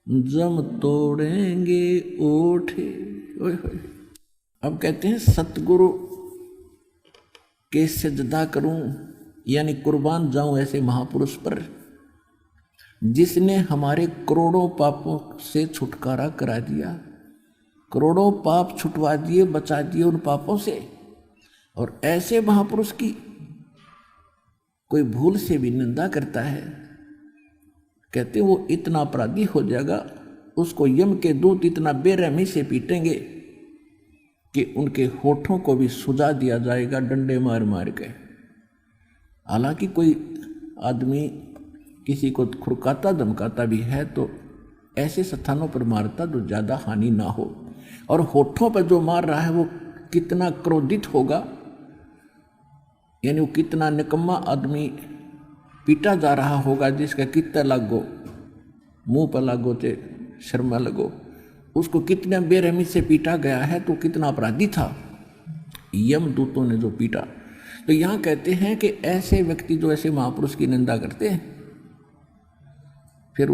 जम तोड़ेंगे ओठ। अब कहते हैं सतगुरु कि सजदा करूं यानी कुर्बान जाऊं ऐसे महापुरुष पर जिसने हमारे करोड़ों पापों से छुटकारा करा दिया, करोड़ों पाप छुटवा दिए, बचा दिए उन पापों से। और ऐसे महापुरुष की कोई भूल से भी निंदा करता है, कहते वो इतना अपराधी हो जाएगा, उसको यम के दूत इतना बेरहमी से पीटेंगे कि उनके होठों को भी सुझा दिया जाएगा डंडे मार मार के। हालांकि कोई आदमी किसी को खुरकाता धमकाता भी है तो ऐसे स्थानों पर मारता तो ज़्यादा हानि ना हो। और होठों पर जो मार रहा है वो कितना क्रोधित होगा, यानी वो कितना निकम्मा आदमी पीटा जा रहा होगा, जिसका कितना लागो मुंह पर लागो चे शर्मा लगो, उसको कितने बेरहमी से पीटा गया है, तो कितना अपराधी था यमदूतों ने जो पीटा। तो यहाँ कहते हैं कि ऐसे व्यक्ति जो ऐसे महापुरुष की निंदा करते हैं फिर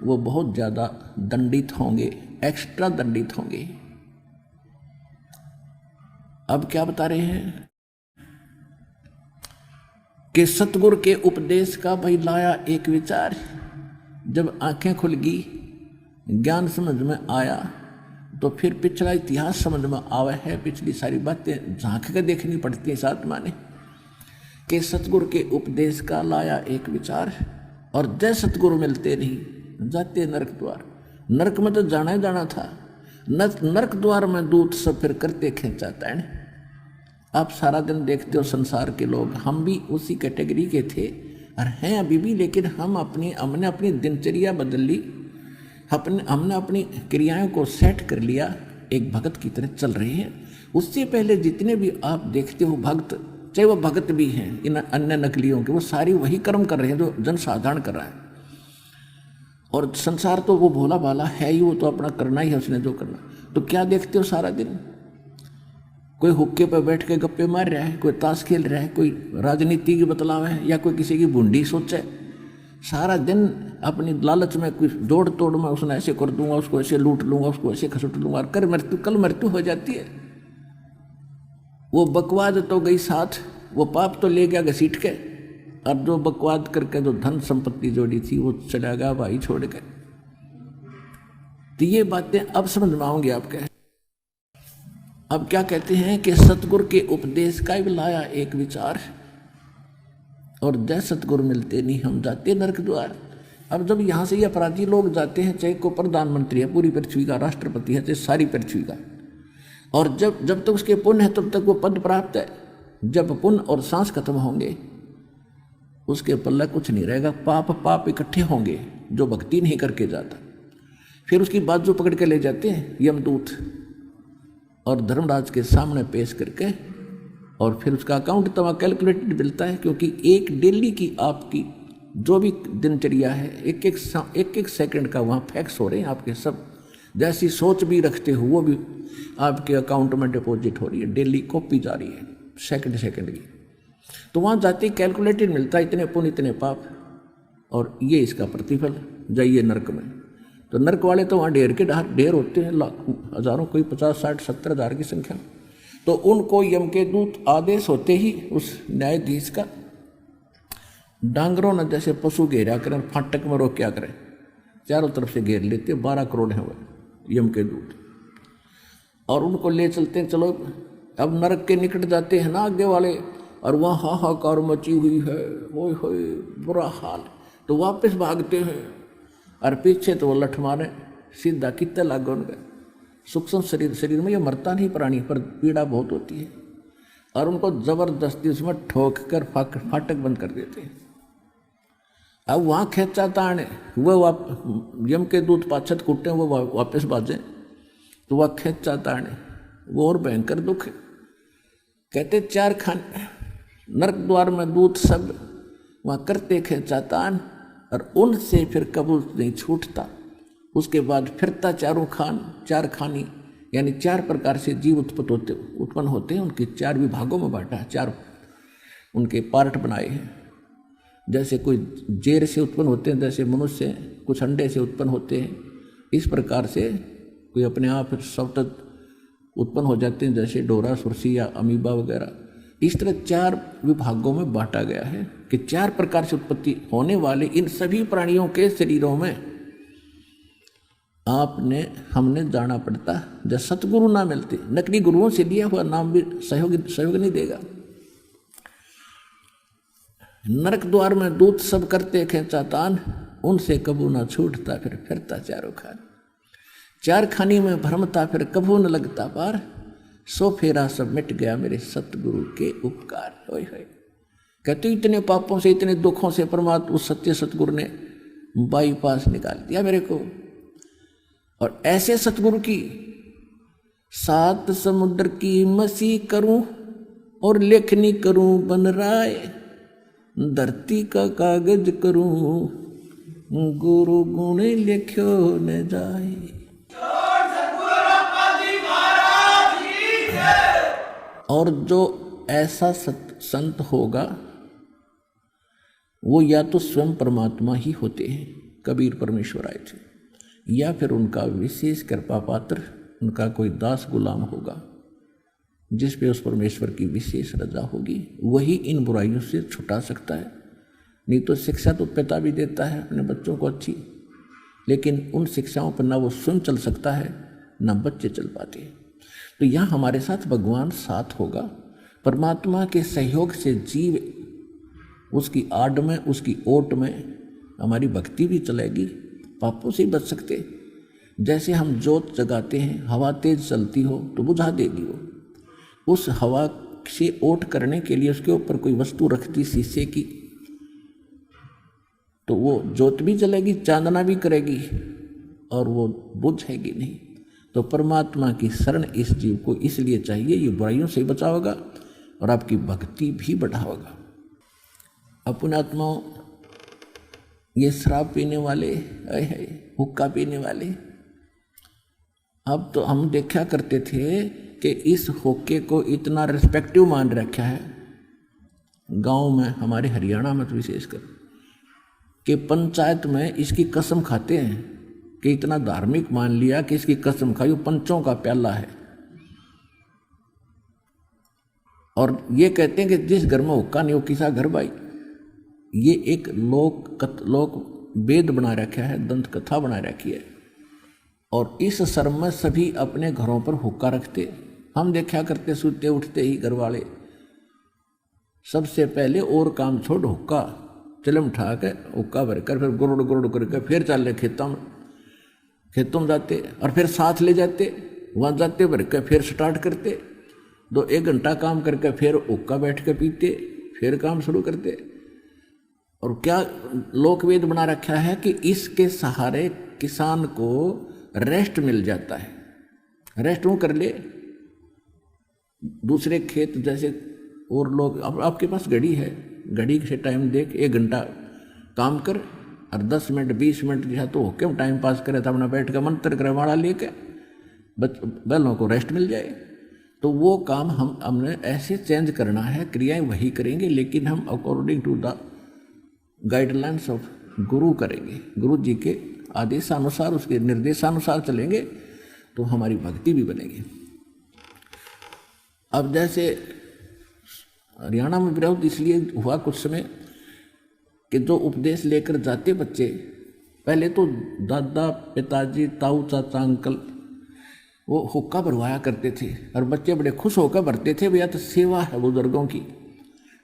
वो बहुत ज़्यादा दंडित होंगे, एक्स्ट्रा दंडित होंगे। अब क्या बता रहे हैं कि सतगुरु के उपदेश का भाई लाया एक विचार, जब आंखें खुल गई, ज्ञान समझ में आया, तो फिर पिछला इतिहास समझ में आवा है, पिछली सारी बातें झांक के देखनी पड़ती हैं साथ माने कि सतगुरु के उपदेश का लाया एक विचार, और जय सतगुरु मिलते नहीं जाते नरक द्वार। नरक में तो जाना ही जाना था, नरक द्वार में दूत सब फिर करते खींचाता है। आप सारा दिन देखते हो संसार के लोग, हम भी उसी कैटेगरी के थे और हैं अभी भी, लेकिन हमने अपनी दिनचर्या बदल ली, हमने अपनी क्रियाओं को सेट कर लिया, एक भगत की तरह चल रहे हैं। उससे पहले जितने भी आप देखते हो भक्त, चाहे वो भगत भी हैं इन अन्य नकलियों के, वो सारी वही कर्म कर रहे हैं जो जनसाधारण कर रहा है। और संसार तो वो भोला भाला है ही, वो तो अपना करना ही है उसने जो करना। तो क्या देखते हो सारा दिन, कोई हुक्के पर बैठ के गप्पे मार रहा है, कोई ताश खेल रहा है, कोई राजनीति की बतलाव है, या कोई किसी की बूंदी सोचे। सारा दिन अपनी लालच में कुछ जोड़ तोड़ में उसने ऐसे कर दूंगा, उसको ऐसे लूट लूंगा, उसको ऐसे खसुट लूंगा, कर मृत्यु कल मृत्यु हो जाती है। वो बकवाद तो गई साथ, वो पाप तो ले गया घसीट के, और जो बकवाद करके जो धन संपत्ति जोड़ी थी वो चला गया भाई छोड़ के। तो ये बातें अब समझ में आऊंगी आपके। अब क्या कहते हैं कि सतगुरु के उपदेश का भी लाया एक विचार, और जय सतगुरु मिलते नहीं हम जाते नरक द्वार। अब जब यहाँ से ये अपराधी लोग जाते हैं, चाहे को प्रधानमंत्री है पूरी पृथ्वी का, राष्ट्रपति है चाहे सारी पृथ्वी का, और जब तक उसके पुण्य है तब तक वो पद प्राप्त है। जब पुण्य और सांस खत्म होंगे उसके पल्ले कुछ नहीं रहेगा, पाप इकट्ठे होंगे जो भक्ति नहीं करके जाता। फिर उसकी बाजू पकड़ के ले जाते हैं यमदूत और धर्मराज के सामने पेश करके, और फिर उसका अकाउंट तो वहाँ कैलकुलेटेड मिलता है, क्योंकि एक डेली की आपकी जो भी दिनचर्या है, एक एक सेकंड का वहाँ फैक्स हो रहे हैं आपके सब। जैसी सोच भी रखते हो वो भी आपके अकाउंट में डिपॉजिट हो रही है, डेली कॉपी जा रही है सेकंड की। तो वहाँ जाते कैलकुलेटेड मिलता है, इतने पुण्य इतने पाप, और ये इसका प्रतिफल, जाइए नरक में। तो नरक वाले तो वहाँ ढेर होते हैं, लाखों हजारों, कोई 50, 60, 70 हज़ार की संख्या। तो उनको यम के दूत आदेश होते ही उस न्यायाधीश का, डांगरों ने जैसे पशु घेरा करें, फाटक में रोक क्या करें, चारों तरफ से घेर लेते, 12 करोड़ हैं वो यम के दूत, और उनको ले चलते हैं। चलो अब नरक के निकट जाते हैं ना आगे वाले, और वहाँ हाहाकार मची हुई है, ओए होए बुरा हाल, तो वापस भागते हैं, और पीछे तो वो लठ मारे सीधा कितने लाग उनका सूक्ष्म शरीर में, ये मरता नहीं प्राणी, पर पीड़ा बहुत होती है, और उनको जबरदस्ती उसमें ठोक कर फाटक बंद कर देते हैं। अब वहाँ खेचा ताने वो यम के दूत पाछत कुटे, वो वापस बाजे, तो वह खेचा ताने वो और भयंकर दुख है। कहते 4 खाने नरक द्वार में दूत सब वहाँ करते खेचातान, और उनसे फिर कबूल नहीं छूटता। उसके बाद फिरता 4 खानी, यानी 4 प्रकार से जीव उत्पन्न होते हैं, उनके 4 विभागों में बांटा है, 4 उनके पार्ट बनाए हैं। जैसे कोई जेर से उत्पन्न होते हैं, जैसे मनुष्य कुछ अंडे से उत्पन्न होते हैं, इस प्रकार से कोई अपने आप सतत उत्पन्न हो जाते हैं, जैसे डोरा सुरसी या अमीबा वगैरह। इस तरह 4 विभागों में बांटा गया है कि 4 प्रकार से उत्पत्ति होने वाले इन सभी प्राणियों के शरीरों में हमने जाना पड़ता। जब सतगुरु ना मिलते, नकली गुरुओं से लिया हुआ नाम भी सहयोग नहीं देगा। नरक द्वार में दूत सब करते खेचा तान, उनसे कबू ना छूटता फिर फिरता चारों खान। 4 खानी में भ्रमता फिर कबू न लगता पार, सो फेरा सब मिट गया मेरे सतगुरु के उपकार। होय होय, कहते इतने पापों से इतने दुखों से परमात्मा उस सत्य सतगुरु ने बाईपास निकाल दिया मेरे को। और ऐसे सतगुरु की 7 समुद्र की मसी करूं और लेखनी करूं बन राय, धरती का कागज करूं गुरु गुण लिख्यो न जाए। और जो ऐसा संत होगा वो या तो स्वयं परमात्मा ही होते हैं, कबीर परमेश्वर आए थे, या फिर उनका विशेष कृपा पात्र उनका कोई दास गुलाम होगा जिस पे उस परमेश्वर की विशेष रजा होगी, वही इन बुराइयों से छुटा सकता है। नहीं तो शिक्षा तो पिता भी देता है अपने बच्चों को अच्छी, लेकिन उन शिक्षाओं पर ना वो स्वयं चल सकता है ना बच्चे चल पाते। तो यहाँ हमारे साथ भगवान साथ होगा। परमात्मा के सहयोग से जीव उसकी आड़ में, उसकी ओट में हमारी भक्ति भी चलेगी, पापों से बच सकते। जैसे हम जोत जगाते हैं, हवा तेज चलती हो तो बुझा देगी वो। उस हवा से ओट करने के लिए उसके ऊपर कोई वस्तु रख दी शीशे की तो वो जोत भी जलेगी, चांदना भी करेगी और वो बुझेगी नहीं। तो परमात्मा की शरण इस जीव को इसलिए चाहिए, ये बुराइयों से बचाओगा और आपकी भक्ति भी बढ़ाओगा। अपने आत्माओं, ये शराब पीने वाले, हुक्का पीने वाले, अब तो हम देखा करते थे कि इस हुक्के को इतना रिस्पेक्टिव मान रखा है गांव में, हमारे हरियाणा में तो विशेषकर, कि पंचायत में इसकी कसम खाते हैं कि इतना धार्मिक मान लिया कि इसकी कसम खाई, पंचों का प्याला है। और ये कहते हैं कि जिस घर में हुक्का नहीं हो किसा घर भाई। ये एक लोक वेद बना रखा है, दंत कथा बना रखी है। और इस शर्म में सभी अपने घरों पर हुक्का रखते। हम देखा करते सोते उठते ही घर वाले सबसे पहले और काम छोड़ हुक्का चिलम उठा के हुक्का भरकर फिर गुरुड़ गुरुड़ करके फिर चल रहे खेतों में जाते और फिर साथ ले जाते, वहाँ जाते भर के फिर स्टार्ट करते, 1 घंटा काम करके फिर हुक्का बैठ के पीते, फिर काम शुरू करते। और क्या लोकवेद बना रखा है कि इसके सहारे किसान को रेस्ट मिल जाता है। रेस्ट वो कर ले, दूसरे खेत जैसे और लोग, अब आपके पास घड़ी है, घड़ी से टाइम देख 1 घंटा काम कर और 10 मिनट 20 मिनट जो है तो क्यों टाइम पास करे, तो अपना बैठ कर मंत्र करे माड़ा लेके बैलों को रेस्ट मिल जाए। तो वो काम हमने ऐसे चेंज करना है, क्रियाएं वही करेंगे लेकिन हम according to the guidelines of गुरु करेंगे, गुरु जी के आदेशानुसार, उसके निर्देशानुसार चलेंगे तो हमारी भक्ति भी बनेगी। अब जैसे हरियाणा में विरोध इसलिए हुआ कुछ समय कि जो उपदेश लेकर जाते बच्चे, पहले तो दादा पिताजी ताऊ चाचा अंकल वो हुक्का भरवाया करते थे और बच्चे बड़े खुश होकर भरते थे, भैया तो सेवा है बुजुर्गों की।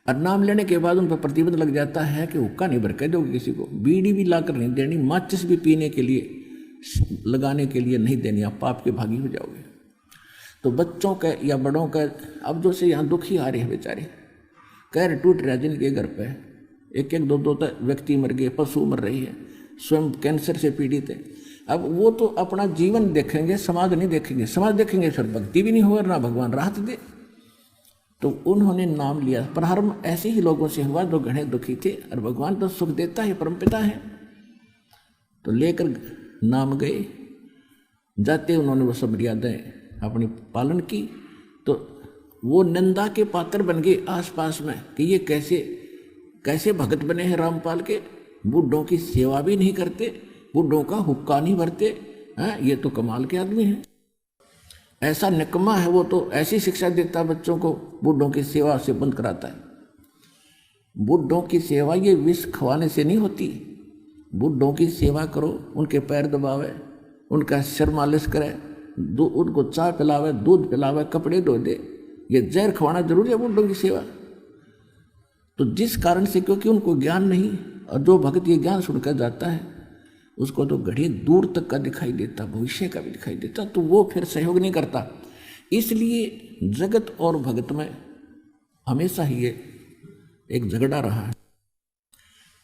और नाम लेने के बाद उन पर प्रतिबंध लग जाता है कि हुक्का नहीं भर के दोगे किसी को, बीड़ी भी लाकर नहीं देनी, माचिस भी पीने के लिए लगाने के लिए नहीं देनी, आप पाप के भागी हो जाओगे। तो बच्चों का या बड़ों का अब जो से यहाँ दुखी आ रहे हैं बेचारे, कैर टूट रहा है जिनके घर पे, 1-1 2-2 व्यक्ति मर गए, पशु मर रही है, स्वयं कैंसर से पीड़ित है। अब वो तो अपना जीवन देखेंगे, समाज नहीं देखेंगे, समाज देखेंगे फिर भक्ति भी नहीं होगा, ना भगवान राहत दे। तो उन्होंने नाम लिया। प्रारंभ ऐसे ही लोगों से हुआ जो घने दुखी थे, और भगवान तो सुख देता है, परमपिता है, तो लेकर नाम गए। जाते उन्होंने वो सब मर्यादाएं अपनी पालन की, तो वो निंदा के पात्र बन गए आसपास में कि ये कैसे भगत बने हैं रामपाल के, बूढ़ों की सेवा भी नहीं करते, बूढ़ों का हुक्का नहीं भरते हैं, ये तो कमाल के आदमी हैं। ऐसा निकम्मा है वो, तो ऐसी शिक्षा देता है बच्चों को, बूढ़ों की सेवा से बंद कराता है। बूढ़ों की सेवा ये विष खवाने से नहीं होती। बूढ़ों की सेवा करो, उनके पैर दबावे, उनका सिर मालिश करे, उनको चाय पिलावे, दूध पिलावे, कपड़े धो दे, ये जहर खवाना जरूरी है बूढ़ों की सेवा। तो जिस कारण से, क्योंकि उनको ज्ञान नहीं, और जो भक्त ये ज्ञान सुनकर जाता है उसको तो घड़ी दूर तक का दिखाई देता, भविष्य का भी दिखाई देता, तो वो फिर सहयोग नहीं करता। इसलिए जगत और भगत में हमेशा ही ये एक झगड़ा रहा है,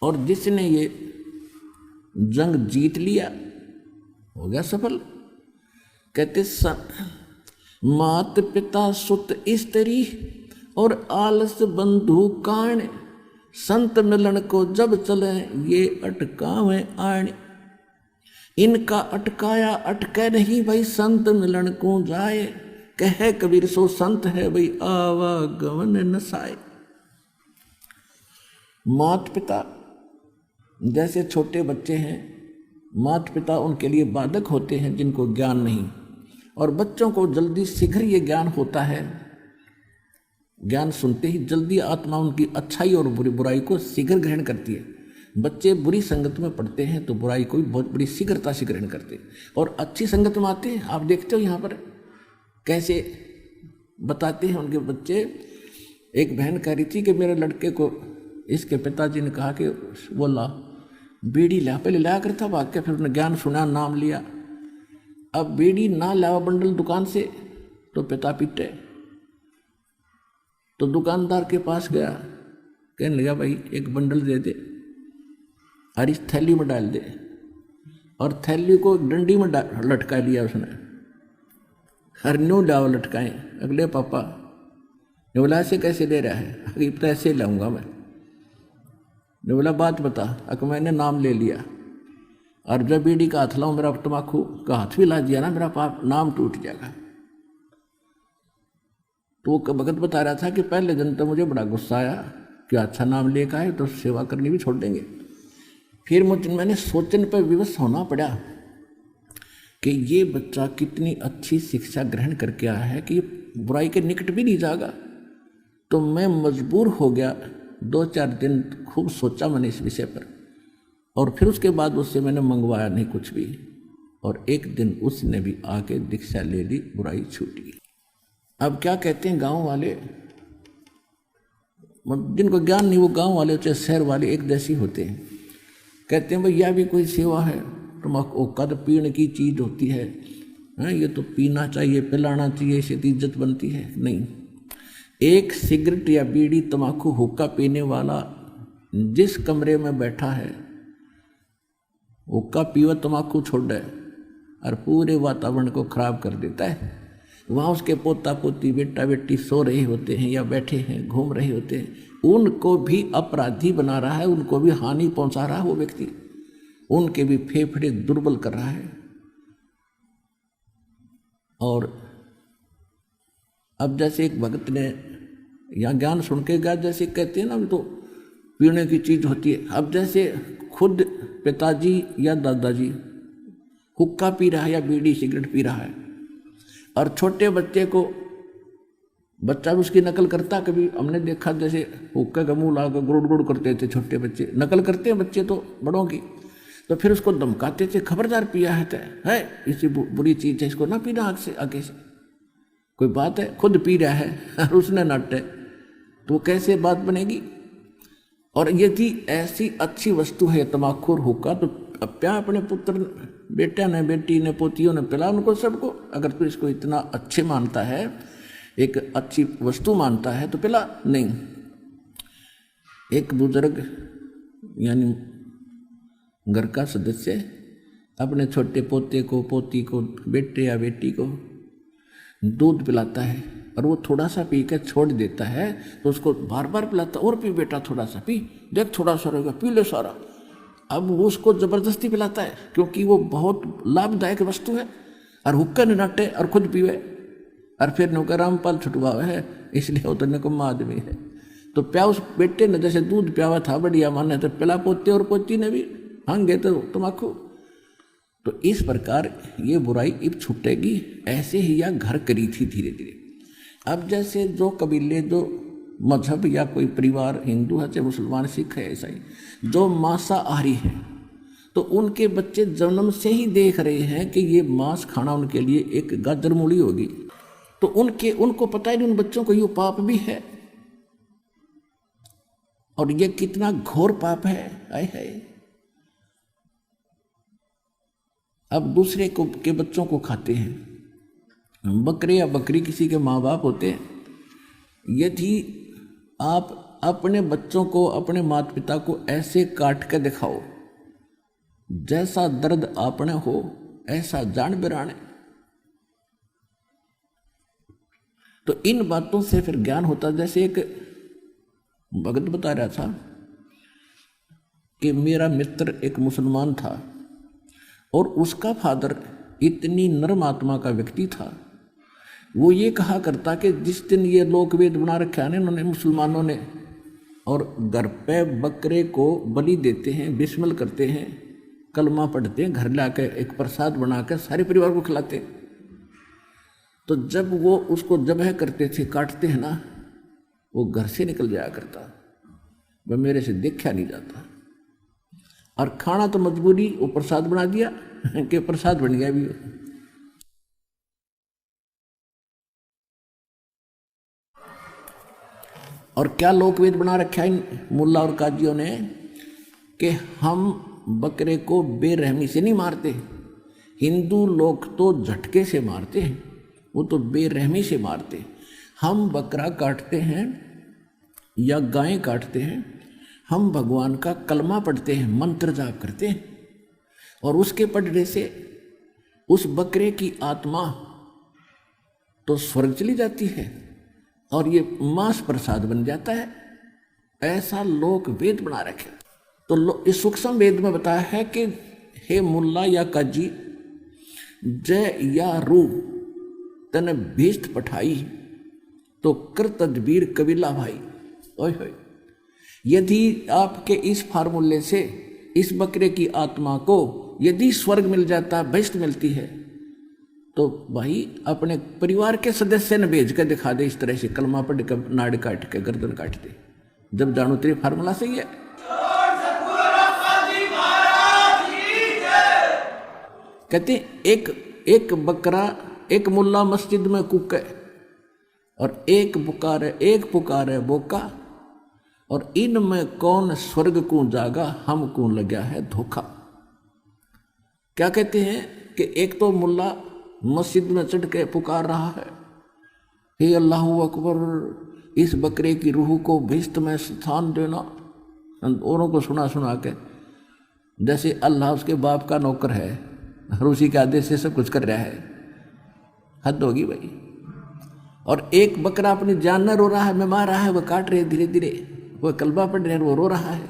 और जिसने ये जंग जीत लिया हो गया सफल। कहते मात पिता सुत स्त्री और आलस बंधु काण, संत मिलन को जब चले ये अटकावे आण। इनका अटकाया अटके नहीं भाई, संत मिलन को जाए, कहे कबीर सो संत है भाई आवागमन नसाए। मात पिता जैसे छोटे बच्चे हैं, माता पिता उनके लिए बाधक होते हैं जिनको ज्ञान नहीं, और बच्चों को जल्दी शीघ्र ये ज्ञान होता है। ज्ञान सुनते ही जल्दी आत्मा उनकी अच्छाई और बुराई को शीघ्र ग्रहण करती है। बच्चे बुरी संगत में पढ़ते हैं तो बुराई को भी बहुत बड़ी शीघ्रता से ग्रहण करते हैं, और अच्छी संगत में आते हैं। आप देखते हो यहाँ पर कैसे बताते हैं उनके बच्चे। एक बहन कह रही थी कि मेरे लड़के को इसके पिताजी ने कहा कि वो ला बीड़ी ला, पहले लाया करता भाग के, फिर उसने ज्ञान सुना, नाम लिया। अब बीड़ी ना लावा बंडल दुकान से तो पिता पीटे, तो दुकानदार के पास गया, कहने लगा भाई एक बंडल दे दे और इस थैली में डाल दे, और थैली को डंडी में लटका दिया उसने। हर न्यू डाव लटकाए। अगले पापा ने बोला ऐसे कैसे दे रहा है? अभी तो ऐसे लाऊंगा मैं। ने बोला बात बता। अगर मैंने नाम ले लिया और जब बीड़ी का हाथ लाऊं, मेरा तम्बाकू का हाथ भी ला दिया ना, मेरा पाप नाम टूट जाएगा। तो वो भगत बता रहा था कि पहले दिन तो मुझे बड़ा गुस्सा आया कि अच्छा नाम लेकर आए तो सेवा करनी भी छोड़ देंगे। फिर मैंने सोचने पर विवश होना पड़ा कि ये बच्चा कितनी अच्छी शिक्षा ग्रहण करके आया है कि बुराई के निकट भी नहीं जाएगा। तो मैं मजबूर हो गया, 2-4 दिन खूब सोचा मैंने इस विषय पर, और फिर उसके बाद उससे मैंने मंगवाया नहीं कुछ भी, और एक दिन उसने भी आके दीक्षा ले ली, बुराई छूटी। अब क्या कहते हैं गांव वाले, जिनको ज्ञान नहीं वो गांव वाले चाहे शहर वाले एक जैसी होते हैं। कहते हैं भाई यह भी कोई सेवा है, तम्बाकू कद पीने की चीज़ होती है, ये तो पीना चाहिए, पिलाना चाहिए, इससे इज्जत बनती है। नहीं, एक सिगरेट या बीड़ी तम्बाकू हुक्का पीने वाला जिस कमरे में बैठा है, हुक्का पीवा तम्बाकू छोड़ दे और पूरे वातावरण को खराब कर देता है। वहाँ उसके पोता पोती बेटा बेटी सो रहे होते हैं या बैठे हैं, घूम रहे होते हैं, उनको भी अपराधी बना रहा है, उनको भी हानि पहुंचा रहा है वो व्यक्ति, उनके भी फेफड़े दुर्बल कर रहा है। और अब जैसे एक भगत ने यहाँ ज्ञान सुन के गया, जैसे कहते हैं ना तो पीने की चीज़ होती है। अब जैसे खुद पिताजी या दादाजी हुक्का पी रहा है या बीड़ी सिगरेट पी रहा है, और छोटे बच्चे को बच्चा भी उसकी नकल करता। कभी हमने देखा जैसे हुक्के का मुँह लाकर गुड़ गुड़ करते थे छोटे बच्चे, नकल करते हैं बच्चे तो बड़ों की, तो फिर उसको धमकाते थे, खबरदार पिया है इसी बुरी चीज़ है, इसको ना पीना आगे से। कोई बात है, खुद पी रहा है और उसने नाटे, तो कैसे बात बनेगी? और यदि ऐसी अच्छी वस्तु है तम्बाकू और हुक्का, तो क्या अपने पुत्र बेटा ने, बेटी ने, पोतियों ने पिला उनको सबको। अगर तू इसको इतना अच्छे मानता है, एक अच्छी वस्तु मानता है, तो पिला। नहीं, एक बुजुर्ग यानी घर का सदस्य अपने छोटे पोते को, पोती को, बेटे या बेटी को दूध पिलाता है और वो थोड़ा सा पी कर छोड़ देता है, तो उसको बार बार पिलाता, और पी बेटा थोड़ा सा पी, देख थोड़ा सा रहेगा, पी ले सारा। अब वो उसको ज़बरदस्ती पिलाता है क्योंकि वो बहुत लाभदायक वस्तु है, और हुक्का ने नाटे और खुद पीवे, और फिर नौकर रामपाल छुटवावे है, इसलिए वो तो निकम्मा आदमी है। तो प्या उस बेटे ने जैसे दूध प्यावा था बढ़िया माने, तो पिला पोते और पोती ने भी, हाँ गए तो तम्बाकू। तो इस प्रकार ये बुराई अब छूटेगी। ऐसे ही यह घर करी थी धीरे धीरे। अब जैसे जो कबीले, जो मजहब या कोई परिवार, हिंदू है चाहे मुसलमान, सिख है, ईसाई, जो मांसाहारी है, तो उनके बच्चे जन्म से ही देख रहे हैं कि ये मांस खाना उनके लिए एक गाजर मूली होगी। तो उनको पता ही नहीं, उन बच्चों को ये पाप भी है और ये कितना घोर पाप है। आए है। अब दूसरे के बच्चों को खाते हैं। बकरे या बकरी किसी के माँ बाप होते हैं। यदि आप अपने बच्चों को, अपने माता पिता को ऐसे काट के दिखाओ, जैसा दर्द आपने हो ऐसा जान बिराने, तो इन बातों से फिर ज्ञान होता। जैसे एक भगत बता रहा था कि मेरा मित्र एक मुसलमान था और उसका फादर इतनी नर्म आत्मा का व्यक्ति था। वो ये कहा करता कि जिस दिन ये लोकवेद बना रखा है ना इन्होंने, मुसलमानों ने, और घर पे बकरे को बलि देते हैं, बिस्मिल करते हैं, कलमा पढ़ते हैं, घर लाके एक प्रसाद बनाकर सारे परिवार को खिलाते हैं। तो जब वो उसको जबह करते थे, काटते हैं ना, वो घर से निकल जाया करता, वह मेरे से देखा नहीं जाता। और खाना तो मजबूरी, वो प्रसाद बना दिया कि प्रसाद बन गया भी। और क्या लोकवेद बना रखा है इन मुल्ला और काजियों ने कि हम बकरे को बेरहमी से नहीं मारते। हिंदू लोग तो झटके से मारते हैं, वो तो बेरहमी से मारते। हम बकरा काटते हैं या गायें काटते हैं, हम भगवान का कलमा पढ़ते हैं, मंत्र जाप करते हैं, और उसके पढ़ने से उस बकरे की आत्मा तो स्वर्ग चली जाती है और ये मांस प्रसाद बन जाता है। ऐसा लोक वेद बना रखे। तो इस सूक्ष्म वेद में बताया है कि हे मुल्ला या काजी, जय या रू तन भीष्ट पठाई, तो कर तदबीर कबीला भाई। ओए होए, यदि आपके इस फार्मूले से इस बकरे की आत्मा को यदि स्वर्ग मिल जाता, भीष्ट मिलती है, तो भाई अपने परिवार के सदस्य ने भेज कर दिखा दे, इस तरह से कलमा पढ़ कर नाड़ काट के गर्दन काट दे। जब जानू तेरे फार्मूला सही है। कहते एक बकरा, एक मुल्ला मस्जिद में कुके और एक पुकारे बोका, और इनमें कौन स्वर्ग को जागा, हमको लगा है धोखा। क्या कहते हैं कि एक तो मुल्ला मस्जिद में चढ़ के पुकार रहा है, हे अल्लाह अकबर, इस बकरे की रूह को भीष्ट में स्थान देना, औरों को सुना सुना के, जैसे अल्लाह उसके बाप का नौकर है और उसी के आदेश से सब कुछ कर रहा है। हद होगी भाई। और एक बकरा अपनी जान न रो रहा है, मैं मार रहा है, वह काट रहे धीरे धीरे, वह कलमा पढ़ रहे हैं, वो रो रहा है।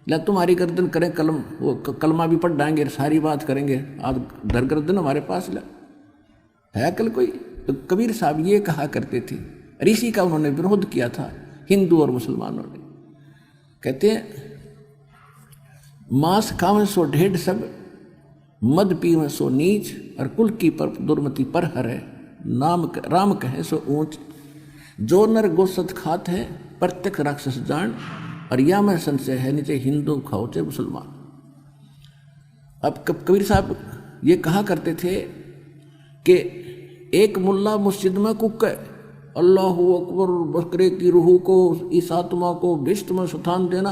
ला तुम्हारी गर्दन करें कलम, वो कलमा भी पढ़ डाएंगे, सारी बात करेंगे, आज धर गर्दन हमारे पास ला है कल कोई। तो कबीर साहब ये कहा करते थे, ऋषि का उन्होंने विरोध किया था हिंदू और मुसलमानों ने। कहते हैं मांस खावे सो ढेढ़ सब, मद पीवे सो नीच, और कुल की पर दुर्मति पर हरे, नाम राम कहे सो ऊंच। जो नर गोसत खात है, प्रत्यक्ष राक्षस जान, और या में संशय है, नीचे हिंदू खाओ चाहे मुसलमान। अब कबीर साहब ये कहा करते थे कि एक मुल्ला मस्जिद में कुक है, अल्लाह अकबर, बकरे की रूह को, इस आत्मा को भीष्ट में स्थान देना,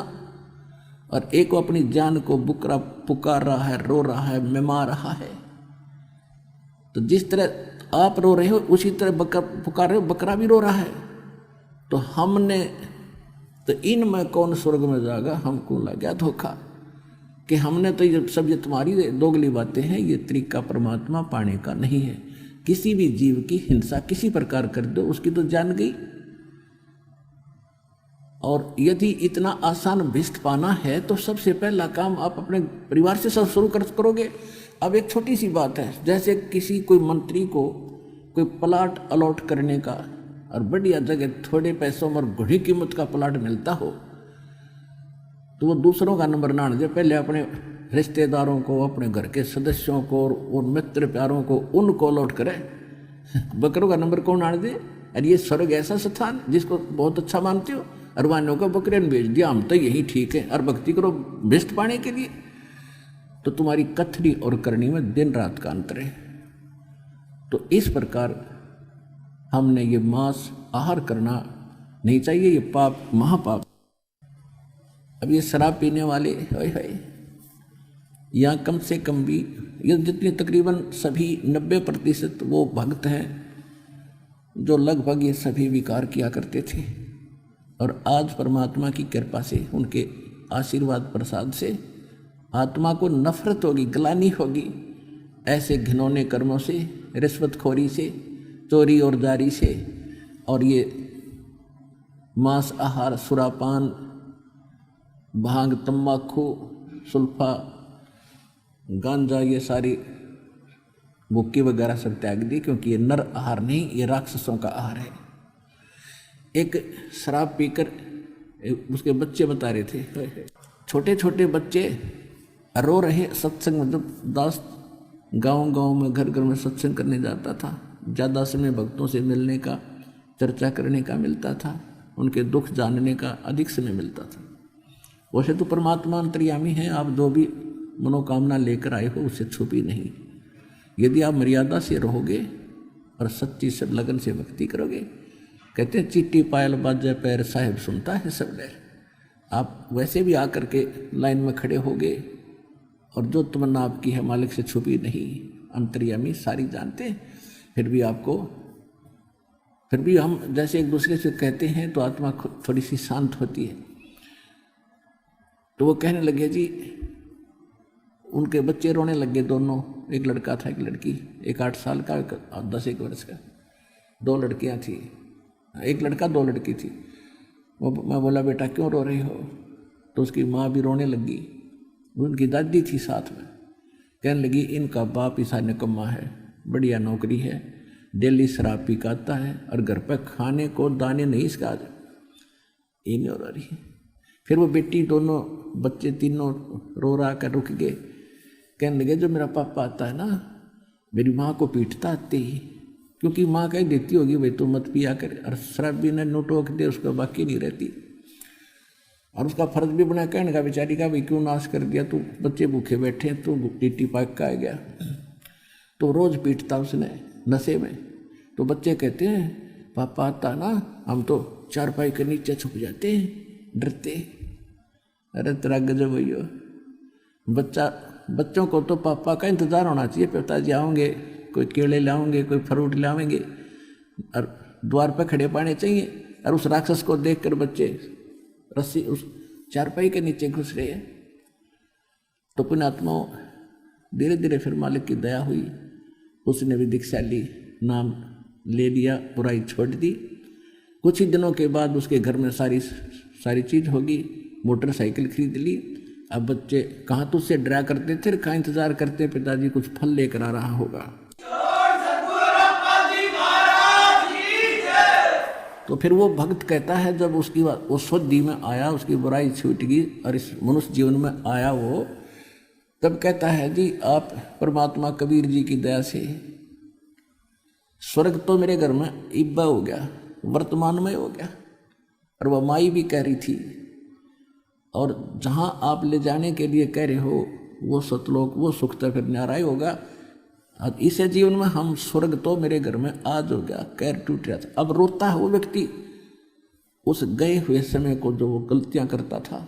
और एक अपनी जान को बुकरा पुकार रहा है, रो रहा है, मिमा रहा है। तो जिस तरह आप रो रहे हो उसी तरह पुकार रहे हो, बकरा भी रो रहा है। तो हमने तो इनमें कौन स्वर्ग में जाएगा, हमको लग गया धोखा कि हमने तो ये सब, ये तुम्हारी दोगली बातें हैं, ये तरीका परमात्मा पाने का नहीं है। किसी भी जीव की हिंसा किसी प्रकार कर दो, उसकी तो जान गई। और यदि इतना आसान भीष्ट पाना है तो सबसे पहला काम आप अपने परिवार से सब शुरू करोगे। अब एक छोटी सी बात है, जैसे किसी कोई मंत्री को कोई प्लाट अलॉट करने का, और बढ़िया जगह थोड़े पैसों में बड़ी कीमत का प्लाट मिलता हो, तो वो दूसरों का नंबर ना दे, पहले अपने रिश्तेदारों को, अपने घर के सदस्यों को और मित्र प्यारों को उनको लौट करे। बकरों का नंबर कौन आने दे? अरे ये स्वर्ग ऐसा स्थान जिसको बहुत अच्छा मानते हो, अरवानों को बकरे ने भेज दिया, हम तो यही ठीक है और भक्ति करो बेस्ट पाने के लिए। तो तुम्हारी कथनी और करनी में दिन रात का अंतर है। तो इस प्रकार हमने ये मांस आहार करना नहीं चाहिए, ये पाप महापाप। अब ये शराब पीने वाले हाय यहाँ कम से कम भी ये जितने तकरीबन सभी 90% वो भक्त हैं जो लगभग ये सभी विकार किया करते थे, और आज परमात्मा की कृपा से, उनके आशीर्वाद प्रसाद से आत्मा को नफरत होगी, ग्लानि होगी ऐसे घिनौने कर्मों से, रिश्वतखोरी से, चोरी और जारी से, और ये मांस आहार, सुरापान, भांग, तम्बाकू, सुल्फा, गांजा, ये सारी भुक्की वगैरह सब त्याग दी, क्योंकि ये नर आहार नहीं, ये राक्षसों का आहार है। एक शराब पीकर उसके बच्चे बता रहे थे, छोटे छोटे बच्चे रो रहे सत्संग में। जब दास गांव गांव में घर घर में सत्संग करने जाता था, ज़्यादा समय भक्तों से मिलने का, चर्चा करने का मिलता था, उनके दुख जानने का अधिक समय मिलता था। वैसे तो परमात्मा अंतर्यामी है, आप जो भी मनोकामना लेकर आए हो उससे छुपी नहीं। यदि आप मर्यादा से रहोगे और सच्ची सब लगन से भक्ति करोगे, कहते हैं चिट्टी पायल बाजे पैर साहिब सुनता है सब डर। आप वैसे भी आकर के लाइन में खड़े होगे और जो तमन्ना आपकी है मालिक से छुपी नहीं, अंतर्यामी सारी जानते हैं। फिर भी हम जैसे एक दूसरे से कहते हैं तो आत्मा थोड़ी सी शांत होती है। तो वो कहने लगे जी, उनके बच्चे रोने लगे दोनों, एक लड़का था एक लड़की, एक 8 साल का, एक 10 वर्ष का, 2 लड़कियां थी, एक लड़का 2 लड़की थी। मैं बोला बेटा क्यों रो रही हो? तो उसकी माँ भी रोने लगी, उनकी दादी थी साथ में, कहने लगी इनका बाप ईसा निकम्मा है, बढ़िया नौकरी है, डेली शराब पी के आता है और घर पर खाने को दाने नहीं इसका आज ये नहीं हो रही। फिर वो बेटी, दोनों बच्चे तीनों रो रहा कर रुक गए, कहने लगे जो मेरा पापा आता है ना मेरी माँ को पीटता आते ही, क्योंकि माँ कह देती होगी भाई तू मत पिया कर, और शराब भी न नोटोक दे उसको बाकी नहीं रहती, और उसका फर्ज भी बना कहने का बेचारी का भाई क्यों नाश कर दिया, तू बच्चे भूखे बैठे तू टीटी पाक का आ गया। तो रोज़ पीटता उसने नशे में। तो बच्चे कहते हैं पापा आता ना हम तो चारपाई के नीचे छुप जाते हैं डरते। अरे तेरा गजब भैया, बच्चों को तो पापा का इंतज़ार होना चाहिए, पिताजी आओगे, कोई केले लाओगे, कोई फ्रूट लाओगे, और द्वार पर खड़े पाने चाहिए। और उस राक्षस को देखकर बच्चे रस्सी उस चारपाई के नीचे घुस रहे हैं। तो पुण्यात्माओं धीरे धीरे फिर मालिक की दया हुई, उसने भी दीक्षा ली, नाम ले लिया, बुराई छोड़ दी। कुछ ही दिनों के बाद उसके घर में सारी चीज़ होगी, मोटरसाइकिल खरीद ली। अब बच्चे कहाँ तो उससे डरा करते थे, कहाँ इंतजार करते पिताजी कुछ फल लेकर आ रहा होगा। तो फिर वो भक्त कहता है जब उसकी वो शुद्धि में आया, उसकी बुराई छूट गई और इस मनुष्य जीवन में आया वो, तब कहता है जी आप परमात्मा कबीर जी की दया से स्वर्ग तो मेरे घर में इब्बा हो गया, वर्तमान में हो गया। और वह माई भी कह रही थी, और जहाँ आप ले जाने के लिए कह रहे हो वो सतलोक, वो सुख तो फिर न्यारा ही होगा। अब इसे जीवन में हम स्वर्ग तो मेरे घर में आज हो गया, कैर टूट रहा था। अब रोता है वो व्यक्ति उस गए हुए समय को जो वो गलतियां करता था।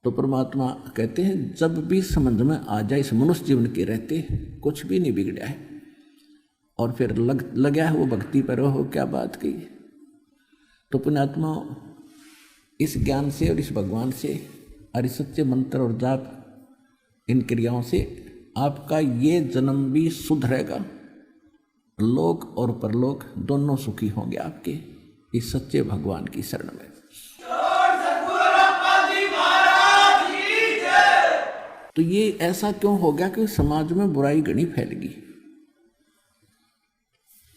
तो परमात्मा कहते हैं जब भी समझ में आ जाए इस मनुष्य जीवन के रहते कुछ भी नहीं बिगड़ा है, और फिर लगा है वो भक्ति पर, हो क्या बात की। तो पुण्यात्मा इस ज्ञान से और इस भगवान से और इस सच्चे मंत्र और जाप, इन क्रियाओं से आपका ये जन्म भी सुधरेगा, लोक और परलोक दोनों सुखी होंगे आपके इस सच्चे भगवान की शरण में। तो ये ऐसा क्यों हो गया कि समाज में बुराई घनी फैल गई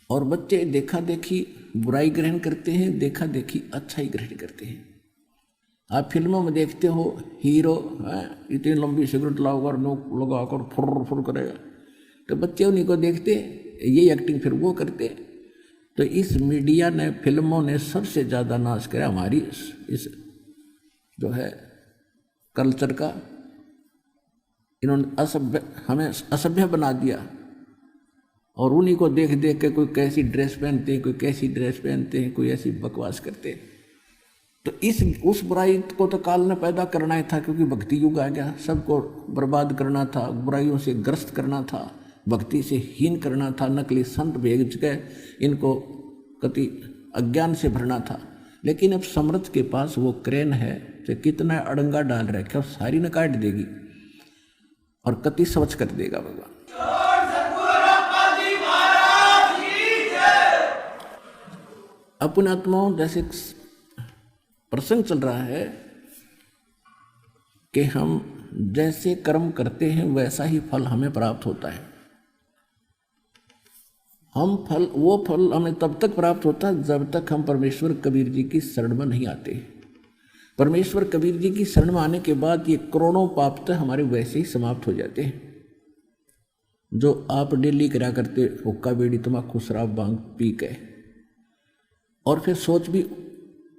और बच्चे देखा देखी बुराई ग्रहण करते हैं, देखा देखी अच्छा ही ग्रहण करते हैं। आप फिल्मों में देखते हो हीरो इतनी लंबी सिगरेट लगाकर नोक लगाकर फुर फुर करेगा, तो बच्चे उन्हीं को देखते, यही एक्टिंग फिर वो करते। तो इस मीडिया ने, फिल्मों ने सबसे ज़्यादा नाश किया हमारी इस जो है कल्चर का। इन्होंने हमें असभ्य बना दिया, और उन्हीं को देख देख के कोई कैसी ड्रेस पहनते हैं, कोई कैसी ड्रेस पहनते हैं, कोई ऐसी बकवास करते हैं। तो उस बुराई को तो काल ने पैदा करना ही था, क्योंकि भक्ति युग आ गया। सबको बर्बाद करना था, बुराइयों से ग्रस्त करना था, भक्ति से हीन करना था, नकली संत भेज के इनको कति अज्ञान से भरना था। लेकिन अब समर्थ के पास वो क्रेन है जो कितना अड़ंगा डाल रखे, अब सारी न काट देगी और कति स्वच्छ कर देगा भगवान। अपने आत्माओं जैसे प्रसंग चल रहा है कि हम जैसे कर्म करते हैं वैसा ही फल हमें प्राप्त होता है। वो फल हमें तब तक प्राप्त होता है जब तक हम परमेश्वर कबीर जी की शरण में नहीं आते। परमेश्वर कबीर जी की शरण में आने के बाद ये करोड़ों पाप तो हमारे वैसे ही समाप्त हो जाते हैं। जो आप डेली करा करते, हुक्का बीड़ी तम्बाकू शराब भांग पी के, और फिर सोच भी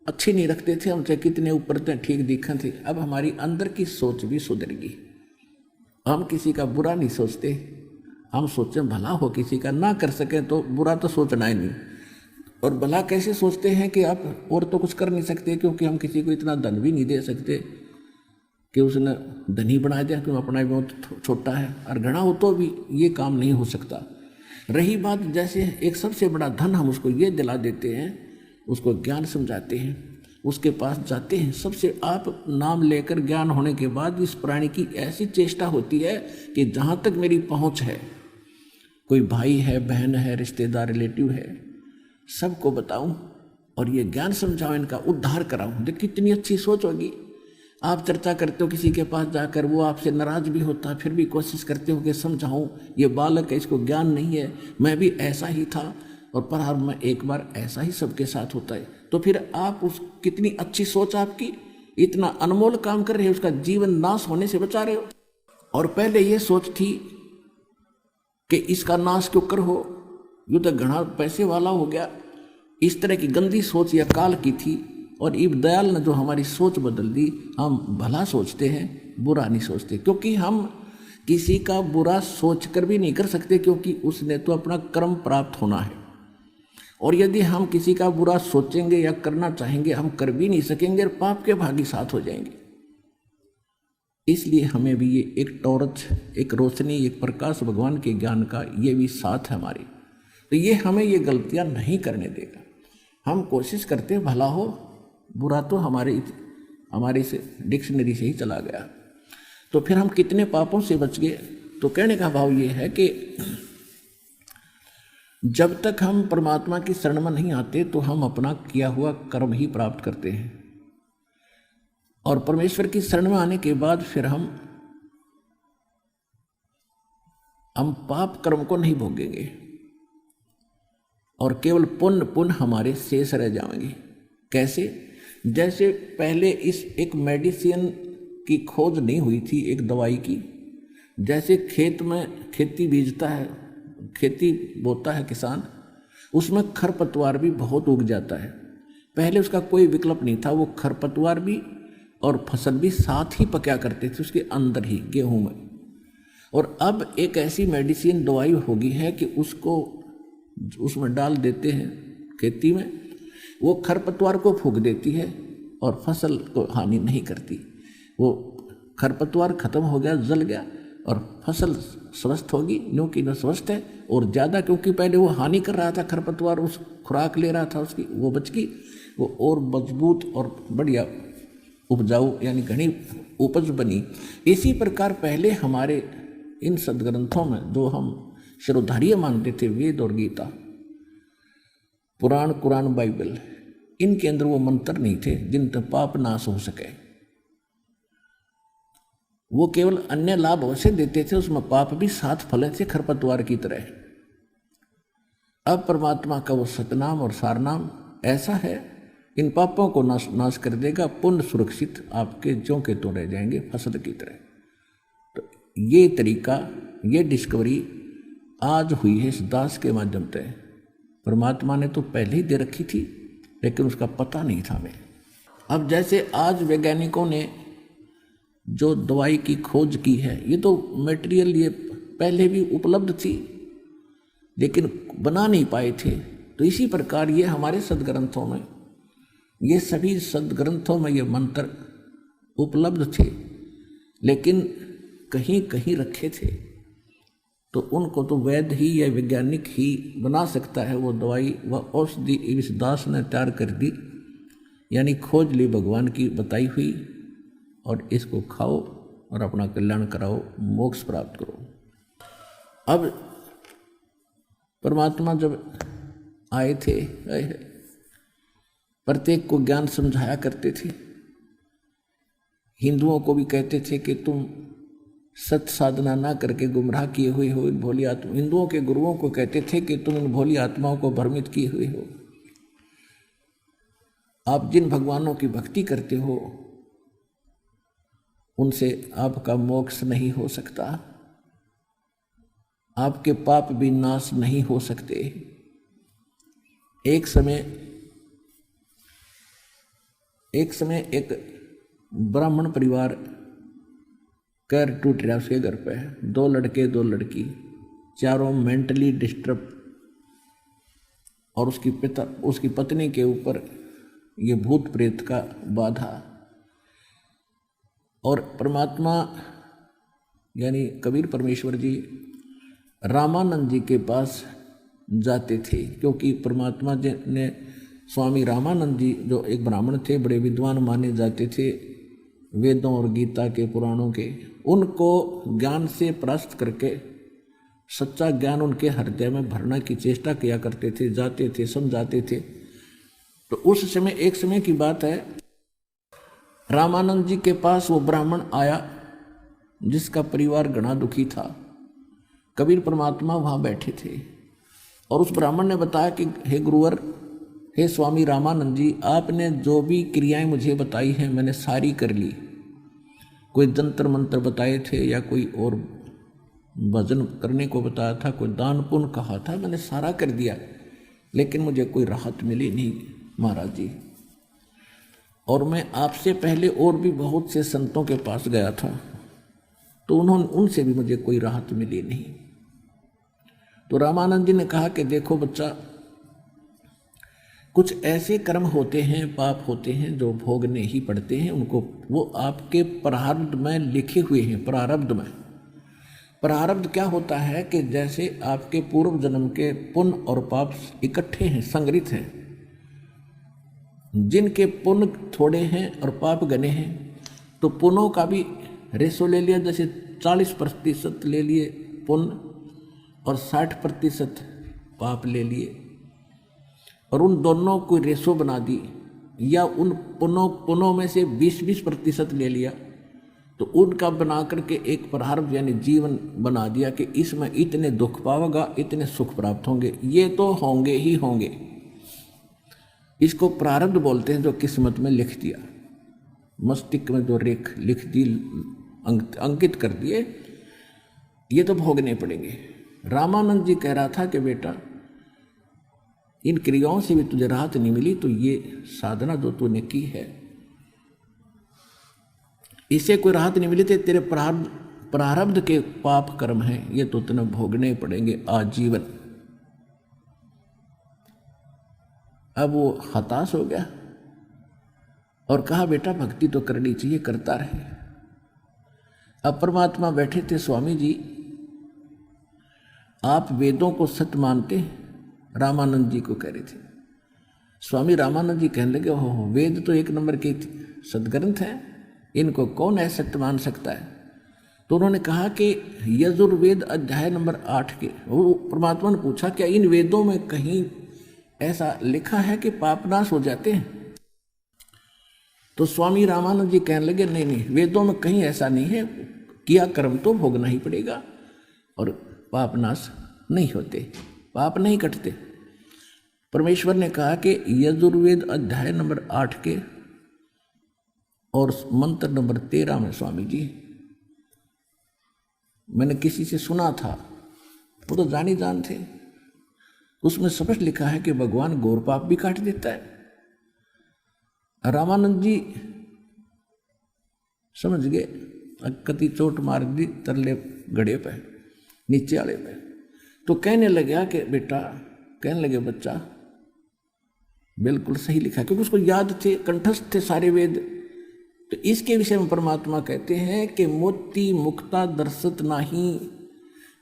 अच्छी नहीं रखते थे, हम चाहे कितने ऊपर थे, ठीक दिखा थे। अब हमारी अंदर की सोच भी सुधरेगी। हम किसी का बुरा नहीं सोचते, हम सोचें भला हो किसी का, ना कर सकें तो बुरा तो सोचना ही नहीं। और भला कैसे सोचते हैं कि आप और तो कुछ कर नहीं सकते, क्योंकि हम किसी को इतना धन भी नहीं दे सकते कि उसने धनी बना दिया, क्योंकि अपना भी बहुत छोटा है, और घना हो तो भी ये काम नहीं हो सकता। रही बात जैसे एक सबसे बड़ा धन हम उसको ये दिला देते हैं, उसको ज्ञान समझाते हैं, उसके पास जाते हैं, सबसे आप नाम लेकर ज्ञान होने के बाद इस प्राणी की ऐसी चेष्टा होती है कि जहाँ तक मेरी पहुँच है, कोई भाई है, बहन है, रिश्तेदार, रिलेटिव है, सबको बताऊं और ये ज्ञान समझाऊं, इनका उद्धार कराऊं। देख कितनी अच्छी सोच होगी। आप चर्चा करते हो किसी के पास जाकर, वो आपसे नाराज भी होता, फिर भी कोशिश करते हो कि समझाऊं, ये बालक है, इसको ज्ञान नहीं है, मैं भी ऐसा ही था, और पर हर मैं एक बार ऐसा ही सबके साथ होता है। तो फिर आप उस कितनी अच्छी सोच आपकी, इतना अनमोल काम कर रहे हो, उसका जीवन नाश होने से बचा रहे हो। और पहले ये सोच थी कि इसका नाश क्यों कर हो, यूँ तो घना पैसे वाला हो गया। इस तरह की गंदी सोच या काल की थी, और इब दयाल ने जो हमारी सोच बदल दी, हम भला सोचते हैं, बुरा नहीं सोचते। क्योंकि हम किसी का बुरा सोच कर भी नहीं कर सकते, क्योंकि उसने तो अपना कर्म प्राप्त होना है। और यदि हम किसी का बुरा सोचेंगे या करना चाहेंगे, हम कर भी नहीं सकेंगे, और पाप के भागी साथ हो जाएंगे। इसलिए हमें भी ये एक टॉर्च, एक रोशनी, एक प्रकाश भगवान के ज्ञान का ये भी साथ है हमारी। तो ये हमें ये गलतियां नहीं करने देगा। हम कोशिश करते भला हो, बुरा तो हमारे से डिक्शनरी से ही चला गया। तो फिर हम कितने पापों से बच गए। तो कहने का भाव ये है कि जब तक हम परमात्मा की शरण में नहीं आते तो हम अपना किया हुआ कर्म ही प्राप्त करते हैं, और परमेश्वर की शरण में आने के बाद फिर हम पाप कर्म को नहीं भोगेंगे, और केवल पुण्य हमारे शेष रह जाएंगे। कैसे? जैसे पहले एक मेडिसिन की खोज नहीं हुई थी, एक दवाई की। जैसे खेत में खेती बीजता है, खेती बोता है किसान, उसमें खरपतवार भी बहुत उग जाता है। पहले उसका कोई विकल्प नहीं था, वो खरपतवार भी और फसल भी साथ ही पका करते थे उसके अंदर ही, गेहूं में। और अब एक ऐसी मेडिसिन दवाई होगी है कि उसको उसमें डाल देते हैं खेती में, वो खरपतवार को फूंक देती है और फसल को हानि नहीं करती। वो खरपतवार खत्म हो गया, जल गया, और फसल स्वस्थ होगी, क्योंकि न स्वस्थ है और ज़्यादा, क्योंकि पहले वो हानि कर रहा था खरपतवार, उस खुराक ले रहा था उसकी, वो बच गई, वो और मजबूत और बढ़िया उपजाऊ यानी घनी उपज बनी। इसी प्रकार पहले हमारे इन सदग्रंथों में जो हम शिरोधार्य मानते थे, वेद और गीता, पुराण, कुरान, बाइबल, इनके अंदर वो मंत्र नहीं थे जिनसे पाप नाश हो सके। वो केवल अन्य लाभ अवश्य देते थे, उसमें पाप भी साथ फले थे खरपतवार की तरह। अब परमात्मा का वो सतनाम और सारनाम ऐसा है इन पापों को नाश कर देगा, पुण्य सुरक्षित आपके ज्यों के त्यों रह जाएंगे फसल की तरह। तो ये तरीका, ये डिस्कवरी आज हुई है इस दास के माध्यम से। परमात्मा ने तो पहले ही दे रखी थी, लेकिन उसका पता नहीं था हमें। अब जैसे आज वैज्ञानिकों ने जो दवाई की खोज की है, ये तो मटेरियल ये पहले भी उपलब्ध थी, लेकिन बना नहीं पाए थे। तो इसी प्रकार ये हमारे सदग्रंथों में, ये सभी सदग्रंथों में ये मंत्र उपलब्ध थे, लेकिन कहीं कहीं रखे थे। तो उनको तो वैद्य ही या वैज्ञानिक ही बना सकता है वो दवाई। वह औषधि इस दास ने तैयार कर दी, यानी खोज ली भगवान की बताई हुई, और इसको खाओ और अपना कल्याण कराओ, मोक्ष प्राप्त करो। अब परमात्मा जब आए थे, प्रत्येक को ज्ञान समझाया करते थे। हिंदुओं को भी कहते थे कि तुम सत साधना ना करके गुमराह किए हुए हो इन भोली आत्मा। हिंदुओं के गुरुओं को कहते थे कि तुम इन भोली आत्माओं को भ्रमित किए हुए हो। आप जिन भगवानों की भक्ति करते हो उनसे आपका मोक्ष नहीं हो सकता, आपके पाप भी नाश नहीं हो सकते। एक समय एक ब्राह्मण परिवार कर टूट रहा उसके घर पे, 2 लड़के 2 लड़की, चारों मेंटली डिस्टर्ब, और उसकी पत्नी के ऊपर ये भूत प्रेत का बाधा। और परमात्मा यानी कबीर परमेश्वर जी रामानंद जी के पास जाते थे, क्योंकि परमात्मा जी ने स्वामी रामानंद जी जो एक ब्राह्मण थे, बड़े विद्वान माने जाते थे वेदों और गीता के पुराणों के, उनको ज्ञान से परास्त करके सच्चा ज्ञान उनके हृदय में भरने की चेष्टा किया करते थे, जाते थे, समझाते थे। तो उस समय, एक समय की बात है, रामानंद जी के पास वो ब्राह्मण आया जिसका परिवार घना दुखी था। कबीर परमात्मा वहाँ बैठे थे और उस ब्राह्मण ने बताया कि हे गुरुवर, हे स्वामी रामानंद जी, आपने जो भी क्रियाएं मुझे बताई हैं मैंने सारी कर ली। कोई जंतर मंत्र बताए थे या कोई और भजन करने को बताया था, कोई दान पुण्य कहा था, मैंने सारा कर दिया, लेकिन मुझे कोई राहत मिली नहीं महाराज जी। और मैं आपसे पहले और भी बहुत से संतों के पास गया था, तो उनसे भी मुझे कोई राहत मिली नहीं। तो रामानंद जी ने कहा कि देखो बच्चा, कुछ ऐसे कर्म होते हैं, पाप होते हैं जो भोगने ही पड़ते हैं उनको, वो आपके प्रारब्ध में लिखे हुए हैं। प्रारब्ध क्या होता है कि जैसे आपके पूर्व जन्म के पुण्य और पाप इकट्ठे हैं, संग्रहित हैं। जिनके पुण्य थोड़े हैं और पाप घने हैं, तो पुण्यों का भी रेशो ले लिया, जैसे 40% ले लिए पुण्य और 60% पाप ले लिए, और उन दोनों को रेशो बना दी, या उन पुण्यों में से 20% ले लिया, तो उनका बना करके एक प्रारब्ध यानी जीवन बना दिया कि इसमें इतने दुख पाओगा, इतने सुख प्राप्त होंगे, ये तो होंगे ही होंगे। इसको प्रारब्ध बोलते हैं, जो किस्मत में लिख दिया, मस्तिष्क में जो रेख लिख दी, अंकित कर दिए, ये तो भोगने पड़ेंगे। रामानंद जी कह रहा था कि बेटा, इन क्रियाओं से भी तुझे राहत नहीं मिली, तो ये साधना जो तूने की है इससे कोई राहत नहीं मिली, तेरे प्रारब्ध के पाप कर्म हैं, ये तो तुम्हें भोगने पड़ेंगे आजीवन। अब वो हताश हो गया और कहा बेटा भक्ति तो करनी चाहिए, करता रहे। अब परमात्मा बैठे थे, स्वामी जी आप वेदों को सत्य मानते हैं? रामानंद जी को कह रहे थे। स्वामी रामानंद जी कहने लगे, हो वेद तो 1 नंबर के सदग्रंथ हैं, इनको कौन असत्य मान सकता है? तो उन्होंने कहा कि यजुर्वेद अध्याय नंबर 8 के, वो परमात्मा ने पूछा क्या इन वेदों में कहीं ऐसा लिखा है कि पापनाश हो जाते हैं? तो स्वामी रामानंद जी कहने लगे, नहीं नहीं, वेदों में कहीं ऐसा नहीं है, किया कर्म तो भोगना ही पड़ेगा और पापनाश नहीं होते, पाप नहीं कटते। परमेश्वर ने कहा कि यजुर्वेद अध्याय नंबर 8 के और मंत्र नंबर 13 में, स्वामी जी मैंने किसी से सुना था, वो तो जानी जान थे, उसमें स्पष्ट लिखा है कि भगवान घोर पाप भी काट देता है। रामानंद जी समझ गए, कति चोट मार दी तरले गड़े पे, नीचे वाले पे। तो कहने लगा कि बेटा, कहने लगे बच्चा बिल्कुल सही लिखा, क्योंकि उसको याद थे, कंठस्थ थे सारे वेद। तो इसके विषय में परमात्मा कहते हैं कि मोती मुक्ता दर्शत नाही,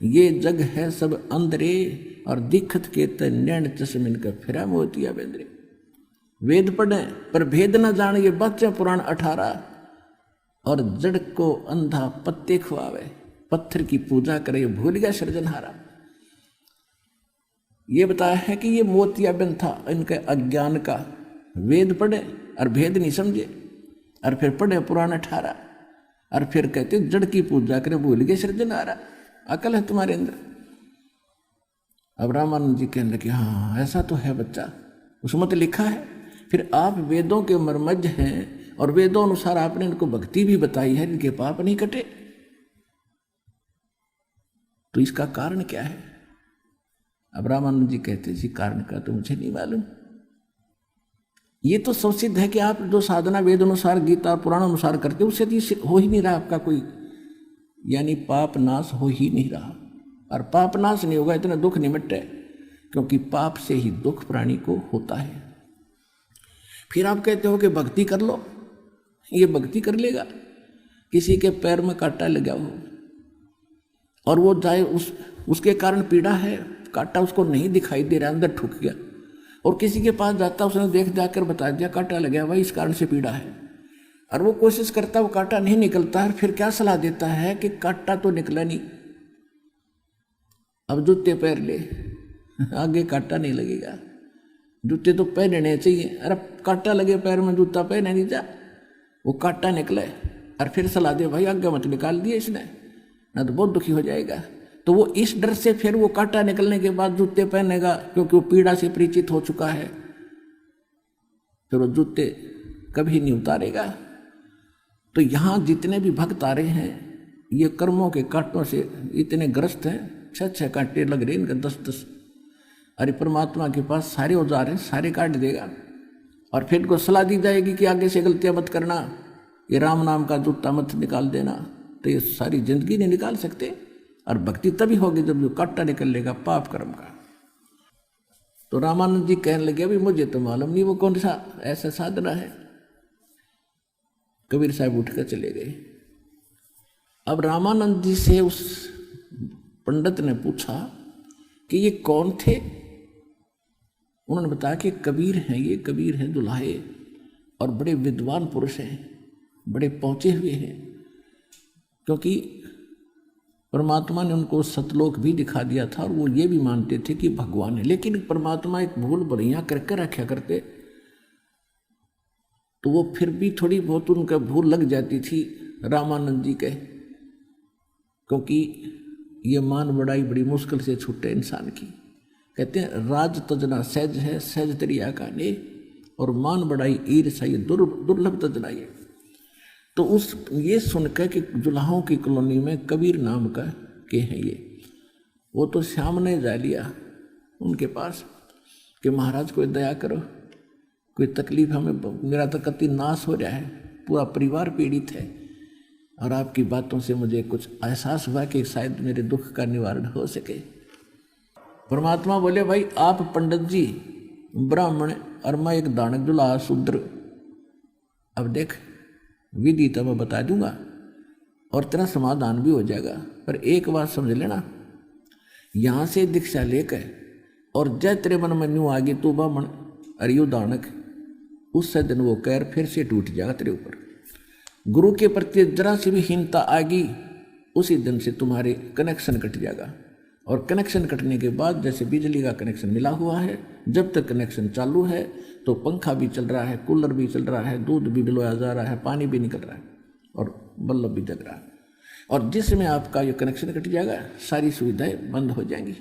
ये जग है सब अंधरे, और दिखत के नैन चश्मिन का फिरा मोतिया बेंद्रे। वेद पढ़े पर भेद न जान, ये बच्चा पुराण 18, और जड़ को अंधा पत्ते खुआवे, पत्थर की पूजा करे, भूल गया सृजनहारा। ये बताया है कि ये मोतियाबिंद था इनके अज्ञान का। वेद पढ़े और भेद नहीं समझे, और फिर पढ़े पुराण 18, और फिर कहते जड़ की पूजा करे, भूल गए सृजनहारा। अकल है तुम्हारे अंदर। अब रामानंद जी कहने लगे हाँ ऐसा तो है बच्चा, उसमें तो लिखा है। फिर आप वेदों के मर्मज्ञ हैं, और वेदों अनुसार आपने इनको भक्ति भी बताई है, इनके पाप नहीं कटे, तो इसका कारण क्या है? अब रामानंद जी कहते जी कारण का तो मुझे नहीं मालूम। ये तो सुसिद्ध है कि आप जो साधना वेद अनुसार, गीता और पुराण अनुसार करते, उससे तो हो ही नहीं रहा आपका कोई, यानी पाप नाश हो ही नहीं रहा। और पाप नाश नहीं होगा इतना दुख नहीं मिटे, क्योंकि पाप से ही दुख प्राणी को होता है। फिर आप कहते हो कि भक्ति कर लो, ये भक्ति कर लेगा। किसी के पैर में कांटा लगा हो और वो जाए, उसके कारण पीड़ा है, कांटा उसको नहीं दिखाई दे रहा, अंदर ठुक गया, और किसी के पास जाता, उसने देख जाकर बता दिया कांटा लगा भाई, इस कारण से पीड़ा है, और वो कोशिश करता, वो कांटा नहीं निकलता है। फिर क्या सलाह देता है कि कांटा तो निकला नहीं, अब जूते पैर ले, आगे कांटा नहीं लगेगा। जूते तो पहनने चाहिए, अरे कांटा लगे पैर में, जूता पहने नहीं जा, वो कांटा निकले, और फिर सलाह दे भाई आगे मत निकाल दिया इसने, ना तो बहुत दुखी हो जाएगा। तो वो इस डर से फिर वो कांटा निकलने के बाद जूते पहनेगा, क्योंकि वो पीड़ा से परिचित हो चुका है, फिर वो जूते कभी नहीं उतारेगा। तो यहाँ जितने भी भक्त आ रहे हैं, ये कर्मों के कांटों से इतने ग्रस्त हैं, 6 कांटे लग रहे इनका, 10। अरे परमात्मा के पास सारे औजार हैं, सारे काट देगा। और फिर को सलाह दी जाएगी कि आगे से गलतियां मत करना, ये राम नाम का जूता मत निकाल देना, तो ये सारी जिंदगी नहीं निकाल सकते। और भक्ति तभी होगी जब जो कांटा निकल लेगा पाप कर्म का। तो रामानंद जी कहने लगे अभी मुझे तो मालूम नहीं वो कौन सा ऐसा साधना है। कबीर साहब उठकर चले गए। अब रामानंद जी से उस पंडित ने पूछा कि ये कौन थे? उन्होंने बताया कि कबीर हैं, ये कबीर हैं दुल्हाए, और बड़े विद्वान पुरुष हैं, बड़े पहुंचे हुए हैं, क्योंकि परमात्मा ने उनको सतलोक भी दिखा दिया था, और वो ये भी मानते थे कि भगवान है। लेकिन परमात्मा एक भूल बढ़िया करके रखा करते, तो वो फिर भी थोड़ी बहुत उनका भूल लग जाती थी रामानंद जी के, क्योंकि ये मान बढ़ाई बड़ी मुश्किल से छूटे इंसान की। कहते हैं राज तजना सहज है, सहज तरिया का ने, और मान बढ़ाई ईर्षा ये दुर्लभ तजना ये। तो उस ये सुनकर कि जुलाहों की कॉलोनी में कबीर नाम का के हैं ये, वो तो श्याम ने जा लिया उनके पास कि महाराज कोई दया करो, कोई तकलीफ हमें, मेरा तो कति नाश हो रहा है, पूरा परिवार पीड़ित है, और आपकी बातों से मुझे कुछ एहसास हुआ कि शायद मेरे दुख का निवारण हो सके। परमात्मा बोले भाई आप पंडित जी ब्राह्मण और मैं एक दानक जुलाहा शूद्र, अब देख विधि तो मैं बता दूंगा और तेरा समाधान भी हो जाएगा, पर एक बात समझ लेना, यहाँ से दीक्षा लेकर और जय तेरे मन में न्यू आगे तू ब्राह्मण और यू दानक, उससे दिन वो कैर फिर से टूट जाएगा तेरे ऊपर। गुरु के प्रति जरा सी भी हीनता आएगी, उसी दिन से तुम्हारे कनेक्शन कट जाएगा। और कनेक्शन कटने के बाद जैसे बिजली का कनेक्शन मिला हुआ है, जब तक कनेक्शन चालू है तो पंखा भी चल रहा है, कूलर भी चल रहा है, दूध भी बिलोया जा रहा है, पानी भी निकल रहा है, और बल्ब भी जग रहा है। और जिसमें आपका ये कनेक्शन कट जाएगा सारी सुविधाएं बंद हो जाएंगी,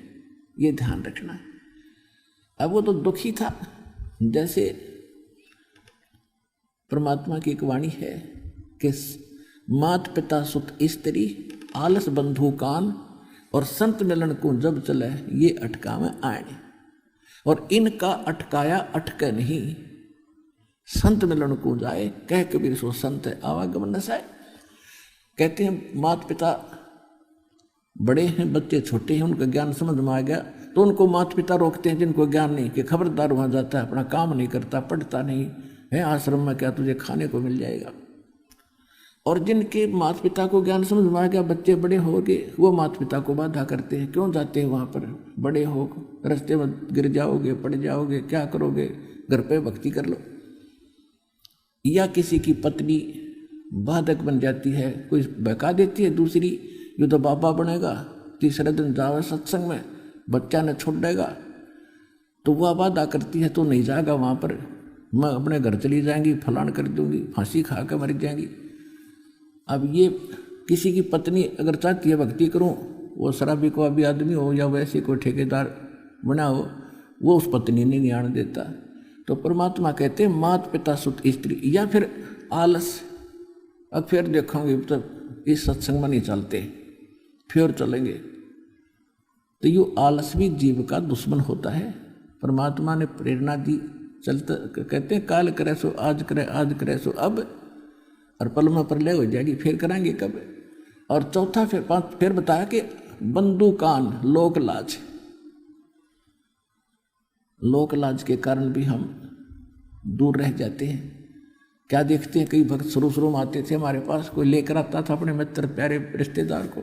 ये ध्यान रखना है। अब वो तो दुखी था। जैसे परमात्मा की एक वाणी है कि मात पिता सुत स्त्री आलस बंधु कान और संत मिलन को जब चले ये अटका में आए, और इनका अटकाया अटके नहीं, संत मिलन को जाए कह कबीर सो संत आवागमन नसाए। कहते हैं माता पिता बड़े हैं, बच्चे छोटे हैं, उनका ज्ञान समझ में आ गया तो उनको माता पिता रोकते हैं जिनको ज्ञान नहीं, कि खबरदार वहाँ जाता है, अपना काम नहीं करता, पढ़ता नहीं है, आश्रम में क्या तुझे खाने को मिल जाएगा। और जिनके माता पिता को ज्ञान समझ में आ गया, बच्चे बड़े हो गए, वो माता पिता को बाधा करते हैं, क्यों जाते हैं वहाँ पर, बड़े हो रास्ते में गिर जाओगे, पड़ जाओगे, क्या करोगे, घर पे भक्ति कर लो। या किसी की पत्नी बाधक बन जाती है, कोई बहका देती है दूसरी, ये तो बाबा बनेगा, तीसरे दिन जावे सत्संग में, बच्चा ने छोड़ देगा, तो वह बाधा करती है, तो नहीं जाएगा वहाँ पर, मैं अपने घर चली जाएंगी, फलान कर दूंगी, फांसी खा कर मर जाएंगी। अब ये किसी की पत्नी अगर चाहती है भक्ति करूं, वो शराबी को अभी आदमी हो या वैसे कोई ठेकेदार बना हो, वो उस पत्नी ने नहीं आने देता। तो परमात्मा कहते हैं माता पिता सुत स्त्री, या फिर आलस, अब फिर देखोगे तो इस सत्संग में नहीं चलते, फिर चलेंगे, तो ये आलस भी जीव का दुश्मन होता है। परमात्मा ने प्रेरणा दी, चलता कहते हैं काल करे सो आज करे, आज करे सो अब, और पल में प्रलय हो जाएगी, फिर कराएंगे कब। और चौथा फिर बताया कि बंधु कान लोक लाज, लोक लाज के कारण भी हम दूर रह जाते हैं। क्या देखते हैं, कई भक्त शुरू में आते थे हमारे पास, कोई लेकर आता था अपने मित्र प्यारे रिश्तेदार को,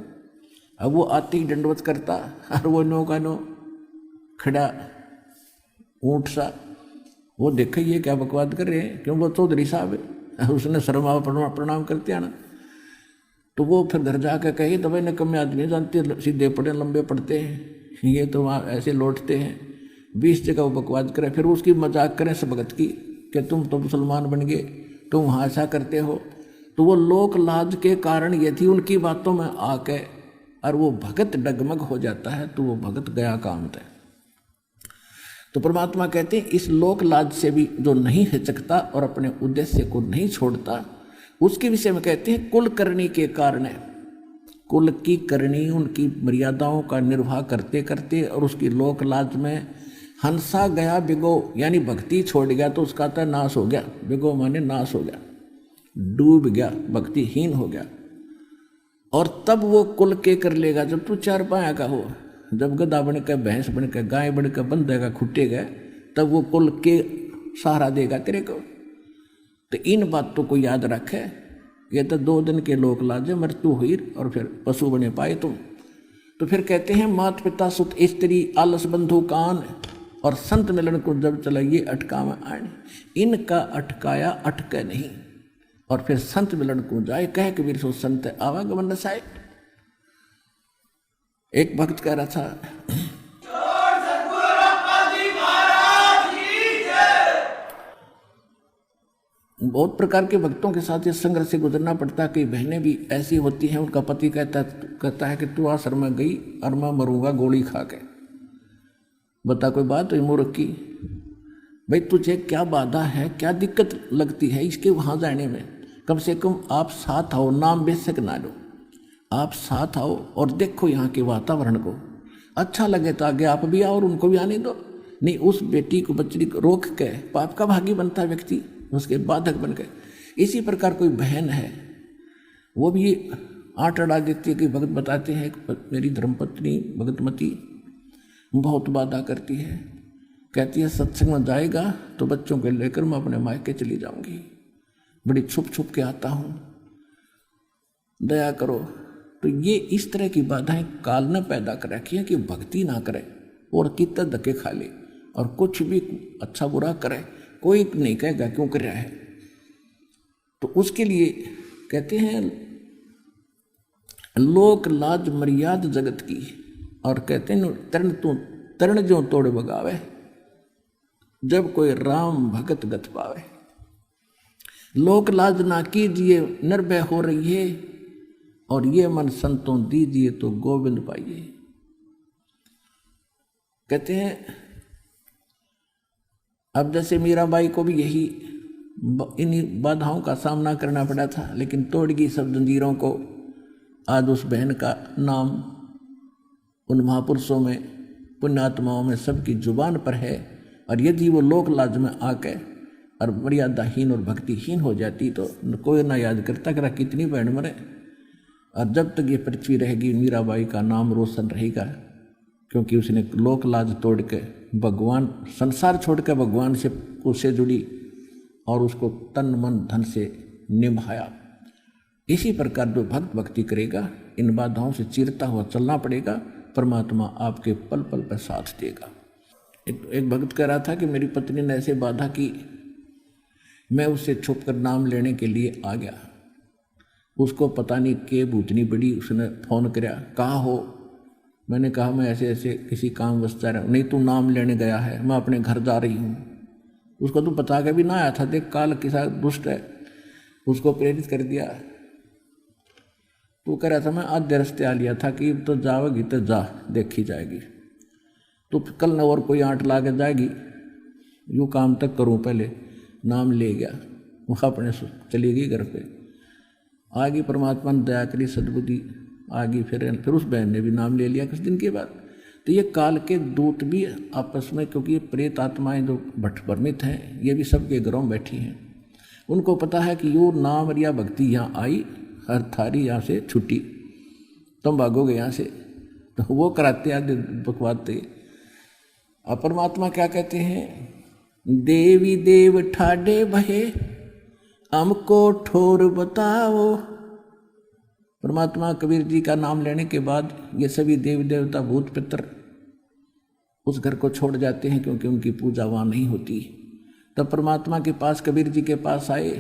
अब वो आते ही दंडवत करता, और वो नो का नो खड़ा ऊँट सा, वो देखे ये क्या बकवाद कर रहे हैं, क्यों वो चौधरी साहब है, उसने शर्मा प्रणाम करते हैं ना, तो वो फिर घर जाकर कहे तो भाई निकम्मे आदमी जानते, सीधे पड़े लंबे पड़ते हैं, ये तो वहाँ ऐसे लौटते हैं, 20 जगह वो बकवाद करें, फिर उसकी मजाक करें सब भगत की कि तुम तो मुसलमान बन गए, तुम वहाँ ऐसा करते हो। तो वो लोक लाज के कारण यदि उनकी बातों में आके और वो भगत डगमग हो जाता है, तो वो भगत गया काम है। तो परमात्मा कहते हैं इस लोक लाज से भी जो नहीं हिचकता और अपने उद्देश्य को नहीं छोड़ता, उसके विषय में कहते हैं कुल करनी के कारण है, कुल की करनी उनकी मर्यादाओं का निर्वाह करते करते और उसकी लोक लाज में हंसा गया बिगो, यानी भक्ति छोड़ गया तो उसका तो नाश हो गया, बिगो माने नाश हो गया, डूब गया, भक्तिहीन हो गया। और तब वो कुल के कर लेगा जब तू 4 पाया का हो, जब गधा बन के, भैंस बन के, गाय बन के बंधेगा, खुटेगा, तब वो कुल के सहारा देगा तेरे को। तो इन बातों को याद रखे, ये तो 2 दिन के लोक लाजे, मृत्यु हुई और फिर पशु बने पाए तुम। तो फिर कहते हैं माता पिता सुत स्त्री आलस बंधु कान और संत मिलन को जब चला ये अटका में आने, इनका अटकाया अटके नहीं, और फिर संत मिलन को जाए कह कबीर सो संत आवागमन नसाए। एक भक्त कह रहा था, बहुत प्रकार के भक्तों के साथ इस संघर्ष से गुजरना पड़ता है। कई बहनें भी ऐसी होती हैं, उनका पति कहता है कि तू आश्रम में गई और मैं मरूंगा गोली खा के। बता कोई बात हुई मूर्ख की, भाई तुझे क्या बाधा है, क्या दिक्कत लगती है इसके वहाँ जाने में, कम से कम आप साथ आओ, नाम बेशक ना लो, आप साथ आओ और देखो यहाँ के वातावरण को, अच्छा लगे तो आगे आप भी आओ और उनको भी आने दो। नहीं, उस बेटी को बच्ची को रोक के पाप का भागी बनता है व्यक्ति, उसके बाधक बन गए। इसी प्रकार कोई बहन है, वो भी आट अड़ा देती है कि भगत बताते हैं मेरी धर्मपत्नी भगतमती बहुत बाधा करती है, कहती है सत्संग में जाएगा तो बच्चों को लेकर मैं अपने मायके चली जाऊंगी, बड़ी छुप छुप के आता हूँ, दया करो। तो ये इस तरह की बाधाएं काल ने पैदा कर रखी है कि भक्ति ना करे और कितना धक्के खा ले और कुछ भी अच्छा बुरा करे, कोई नहीं कहेगा क्यों कर रहा है। तो उसके लिए कहते हैं लोक लाज मर्याद जगत की, और कहते हैं तरण जो तोड़ बगावे, जब कोई राम भगत गत पावे। लोक लाज ना कीजिए निर्भय हो रही है, और ये मन संतों दीजिए तो गोविंद पाइए। कहते हैं अब जैसे मीराबाई को भी यही इन्हीं बाधाओं का सामना करना पड़ा था, लेकिन तोड़ गई सब जंजीरों को। आज उस बहन का नाम उन महापुरुषों में, पुण्यात्माओं में सबकी जुबान पर है। और यदि वो लोक लाज में आके और मर्यादाहीन और भक्तिहीन हो जाती तो कोई ना याद करता कि कितनी बहन मरे। और जब तक ये पृथ्वी रहेगी मीराबाई का नाम रोशन रहेगा, क्योंकि उसने लोक लाज तोड़ के भगवान, संसार छोड़ के भगवान से उससे जुड़ी और उसको तन मन धन से निभाया। इसी प्रकार जो भक्त भक्ति करेगा, इन बाधाओं से चीरता हुआ चलना पड़ेगा, परमात्मा आपके पल पल पर साथ देगा। एक भक्त कह रहा था कि मेरी पत्नी ने ऐसे बाधा की, मैं उससे छुप कर नाम लेने के लिए आ गया। उसको पता नहीं के भूतनी बड़ी, उसने फ़ोन किया, कहाँ हो? मैंने कहा मैं ऐसे ऐसे किसी काम वस्ता रहा। नहीं, तू नाम लेने गया है, मैं अपने घर जा रही हूँ। उसको तू बता के भी ना आया था, देख काल किसा दुष्ट है। उसको प्रेरित कर दिया। तू कह रहा था मैं आधे रास्ते आ लिया था कि तो जाओगी तो जा, देखी जाएगी। तो कल न और कोई आंट ला के जाएगी, यूँ काम तक करूँ, पहले नाम ले गया। वह अपने चली गई घर पे। आ गई, परमात्मा ने दया करी, सद्बुद्धि आ गई। फिर उस बहन ने भी नाम ले लिया कुछ दिन के बाद। तो ये काल के दूत भी आपस में, क्योंकि ये प्रेत आत्माएं जो भ्रमित हैं, ये भी सबके घरों में बैठी हैं। उनको पता है कि यो नाम या भक्ति यहाँ आई, हर थारी यहाँ से छुट्टी, तुम भागोगे यहाँ से। तो वो कराते आगे बकवाते। और परमात्मा क्या कहते हैं? देवी देव ठाडे बहे, हमको ठोर बताओ। परमात्मा कबीर जी का नाम लेने के बाद ये सभी देवी देवता भूत पितर उस घर को छोड़ जाते हैं, क्योंकि उनकी पूजा वहाँ नहीं होती। तब परमात्मा के पास, कबीर जी के पास आए,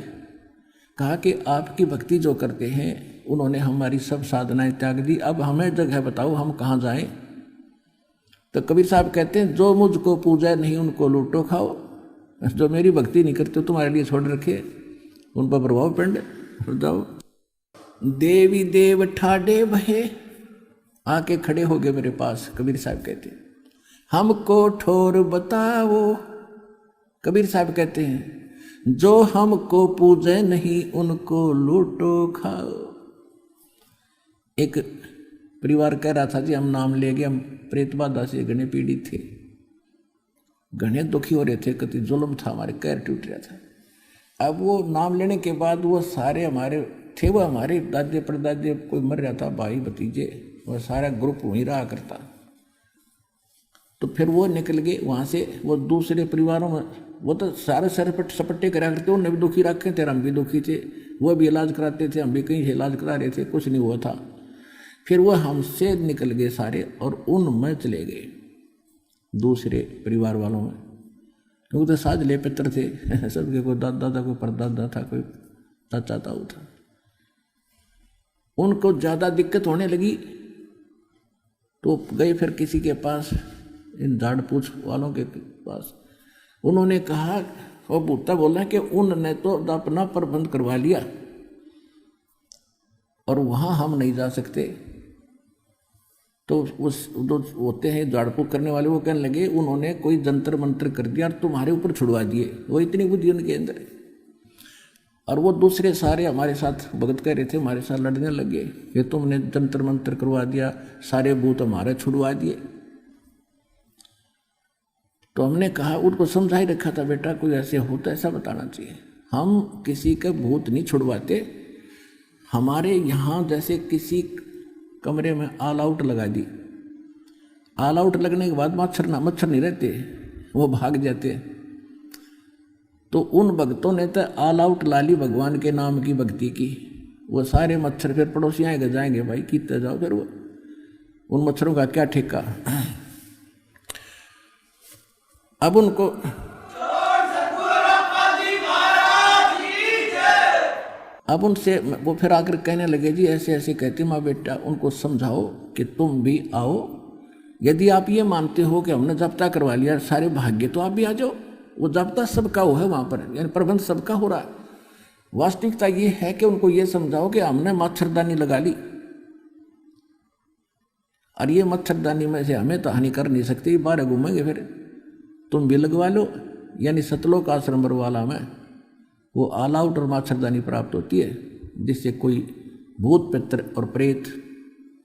कहा कि आपकी भक्ति जो करते हैं उन्होंने हमारी सब साधनाएं त्याग दी, अब हमें जगह बताओ, हम कहाँ जाएं? तो कबीर साहब कहते हैं, जो मुझको पूजा नहीं उनको लूटो खाओ, जो मेरी भक्ति नहीं करते तुम्हारे लिए छोड़ रखे, उन पर प्रभाव पिंड जाओ। देवी देव ठाडे बहे, आके खड़े हो गए मेरे पास। कबीर साहब कहते हैं, हमको ठोर बताओ। कबीर साहब कहते हैं, जो हमको पूजे नहीं उनको लूटो खाओ। एक परिवार कह रहा था जी हम नाम ले गए, हम प्रेत बाधा से घने पीड़ित थे, घने दुखी हो रहे थे, कति जुल्म था, हमारे पैर टूट रहा था। अब वो नाम लेने के बाद वो सारे हमारे थे, वो हमारे दादे परदादे, कोई मर जाता, भाई भतीजे, वह सारा ग्रुप वहीं रहा करता। तो फिर वो निकल गए वहाँ से, वो दूसरे परिवारों में, वो तो सारे सपट्टे करा करते, उन्हें भी दुखी रखे थे, हम भी दुखी थे, वो भी इलाज कराते थे, हम भी कहीं से इलाज करा रहे थे, कुछ नहीं हुआ था। फिर वो हमसे निकल गए सारे और उनमें चले गए दूसरे परिवार वालों में, क्योंकि तो साझले पितर थे सबके, कोई दादा था, कोई परदादा था, कोई चाचा ताऊ था। उनको ज़्यादा दिक्कत होने लगी तो गए फिर किसी के पास, इन झाड़ पूछ वालों के पास। उन्होंने कहा, वो बूटा बोला कि उनने तो अपना प्रबंध करवा लिया और वहाँ हम नहीं जा सकते। तो उस जो होते हैं झाड़ फूक करने वाले, वो कहने लगे उन्होंने कोई जंतर मंत्र कर दिया और तुम्हारे ऊपर छुड़वा दिए। वो इतनी बुद्धि उनके अंदर है। और वो दूसरे सारे हमारे साथ भगत कह रहे थे, हमारे साथ लड़ने लगे कि तुमने जंतर मंत्र करवा दिया, सारे भूत हमारे छुड़वा दिए। तो हमने कहा, उनको समझा ही रखा था, बेटा कोई ऐसे होता ऐसा बताना चाहिए, हम किसी का भूत नहीं छुड़वाते। हमारे यहाँ जैसे किसी कमरे में ऑल आउट लगा दी, ऑल आउट लगने के बाद मच्छर नहीं रहते, वो भाग जाते। तो उन भक्तों ने तो ऑल आउट ला ली भगवान के नाम की भक्ति की, वो सारे मच्छर फिर पड़ोसी आएंगे जाएंगे, भाई कीते जाओ, फिर वो उन मच्छरों का क्या ठेका। अब उनको अब उनसे वो फिर आकर कहने लगे, जी ऐसे ऐसे कहते माँ बेटा, उनको समझाओ कि तुम भी आओ, यदि आप ये मानते हो कि हमने जब्ता करवा लिया सारे भाग्य, तो आप भी आ जाओ। वो जब्ता सबका हो है वहाँ पर, यानी प्रबंध सबका हो रहा है। वास्तविकता ये है कि उनको ये समझाओ कि हमने मच्छरदानी लगा ली और ये मच्छरदानी में से हमें तो हानि कर नहीं सकती, बाहर घूमेंगे, फिर तुम भी लगवा लो, यानी सतलोक आश्रम बरवाला में वो ऑल आउट और मच्छरदानी प्राप्त होती है, जिससे कोई भूत पितर और प्रेत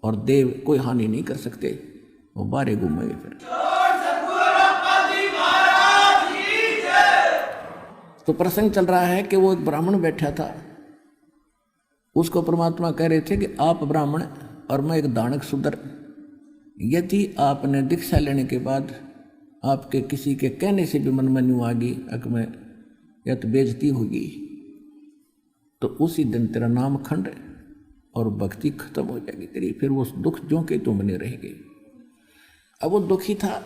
और देव कोई हानि नहीं कर सकते, वो बारे घूमेंगे। फिर तो प्रसंग चल रहा है कि वो एक ब्राह्मण बैठा था, उसको परमात्मा कह रहे थे कि आप ब्राह्मण और मैं एक दानक शूद्र, यदि आपने दीक्षा लेने के बाद आपके किसी के कहने से भी मन में न्यू आ गई अक में या तो बेइज्जती होगी, तो उसी दिन तेरा नाम खंड और भक्ति खत्म हो जाएगी तेरी, फिर वो दुख जो के तुम बने रहेंगे। अब वो दुखी था,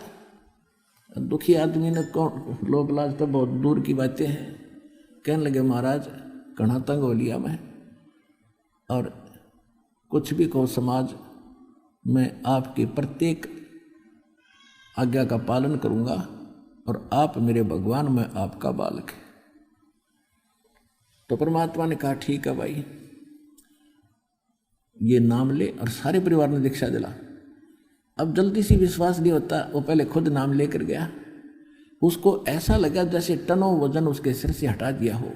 दुखी आदमी ने कौन, लोग लाज तो बहुत दूर की बातें हैं, कहने लगे महाराज कणा तंग हो लिया मैं, और कुछ भी कहो समाज, मैं आपकी प्रत्येक आज्ञा का पालन करूंगा और आप मेरे भगवान, मैं आपका बालक है। तो परमात्मा ने कहा ठीक है भाई, ये नाम ले, और सारे परिवार ने दीक्षा दिला। अब जल्दी से विश्वास नहीं होता, वो पहले खुद नाम लेकर गया, उसको ऐसा लगा जैसे टनों वजन उसके सिर से हटा दिया हो।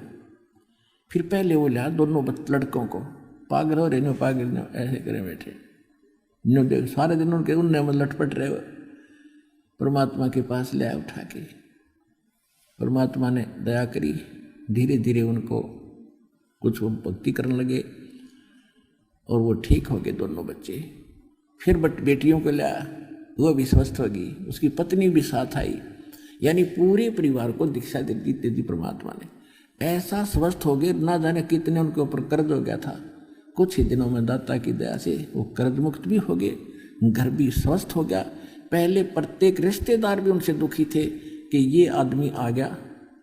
फिर पहले वो लिया दोनों लड़कों को, पागल हो रहे, पागल ने ऐसे करे बैठे, न्यू देख सारे दिन उनके उनने में लटपट रहे, परमात्मा के पास ले आया उठा के। परमात्मा ने दया करी, धीरे धीरे उनको कुछ वो भक्ति करने लगे और वो ठीक हो गए दोनों बच्चे। फिर बेटियों को लाया, वो भी स्वस्थ हो गई, उसकी पत्नी भी साथ आई, यानी पूरे परिवार को दीक्षा दे दी परमात्मा ने। ऐसा स्वस्थ हो गए, ना जाने कितने उनके ऊपर कर्ज हो गया था, कुछ ही दिनों में दाता की दया से वो कर्ज मुक्त भी हो गए, घर भी स्वस्थ हो गया। पहले प्रत्येक रिश्तेदार भी उनसे दुखी थे कि ये आदमी आ गया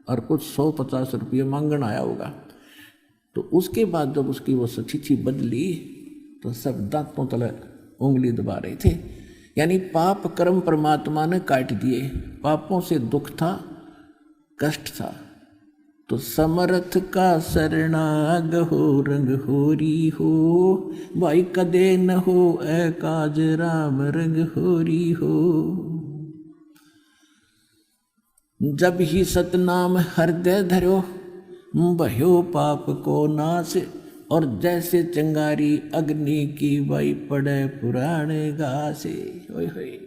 और कुछ 150 रुपये मांगन आया होगा। तो उसके बाद जब उसकी वो स्थिति बदली तो सब दांतों तले उंगली दबा रहे थे, यानी पाप कर्म परमात्मा ने काट दिए। पापों से दुख था, कष्ट था, तो समर्थ का शरणाग हो रंग होरी हो, भाई कदे न हो ए काज राम रंग होरी हो। जब ही सतनाम हृदय धरो, भयो पाप को नाश, और जैसे चिंगारी अग्नि की वाई पड़े पुराने घासे। होय होय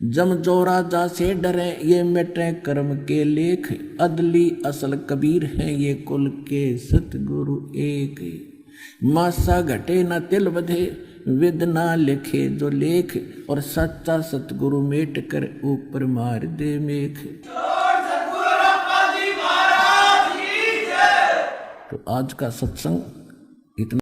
जम जो राजा से डरे ये मिटे कर्म के लेख, अदली असल कबीर हैं ये कुल के सतगुरु एक। मासा घटे न तिल बधे विद ना लिखे जो लेख, और सच्चा सतगुरु मेट कर ऊपर मार दे मेख। तो आज का सत्संग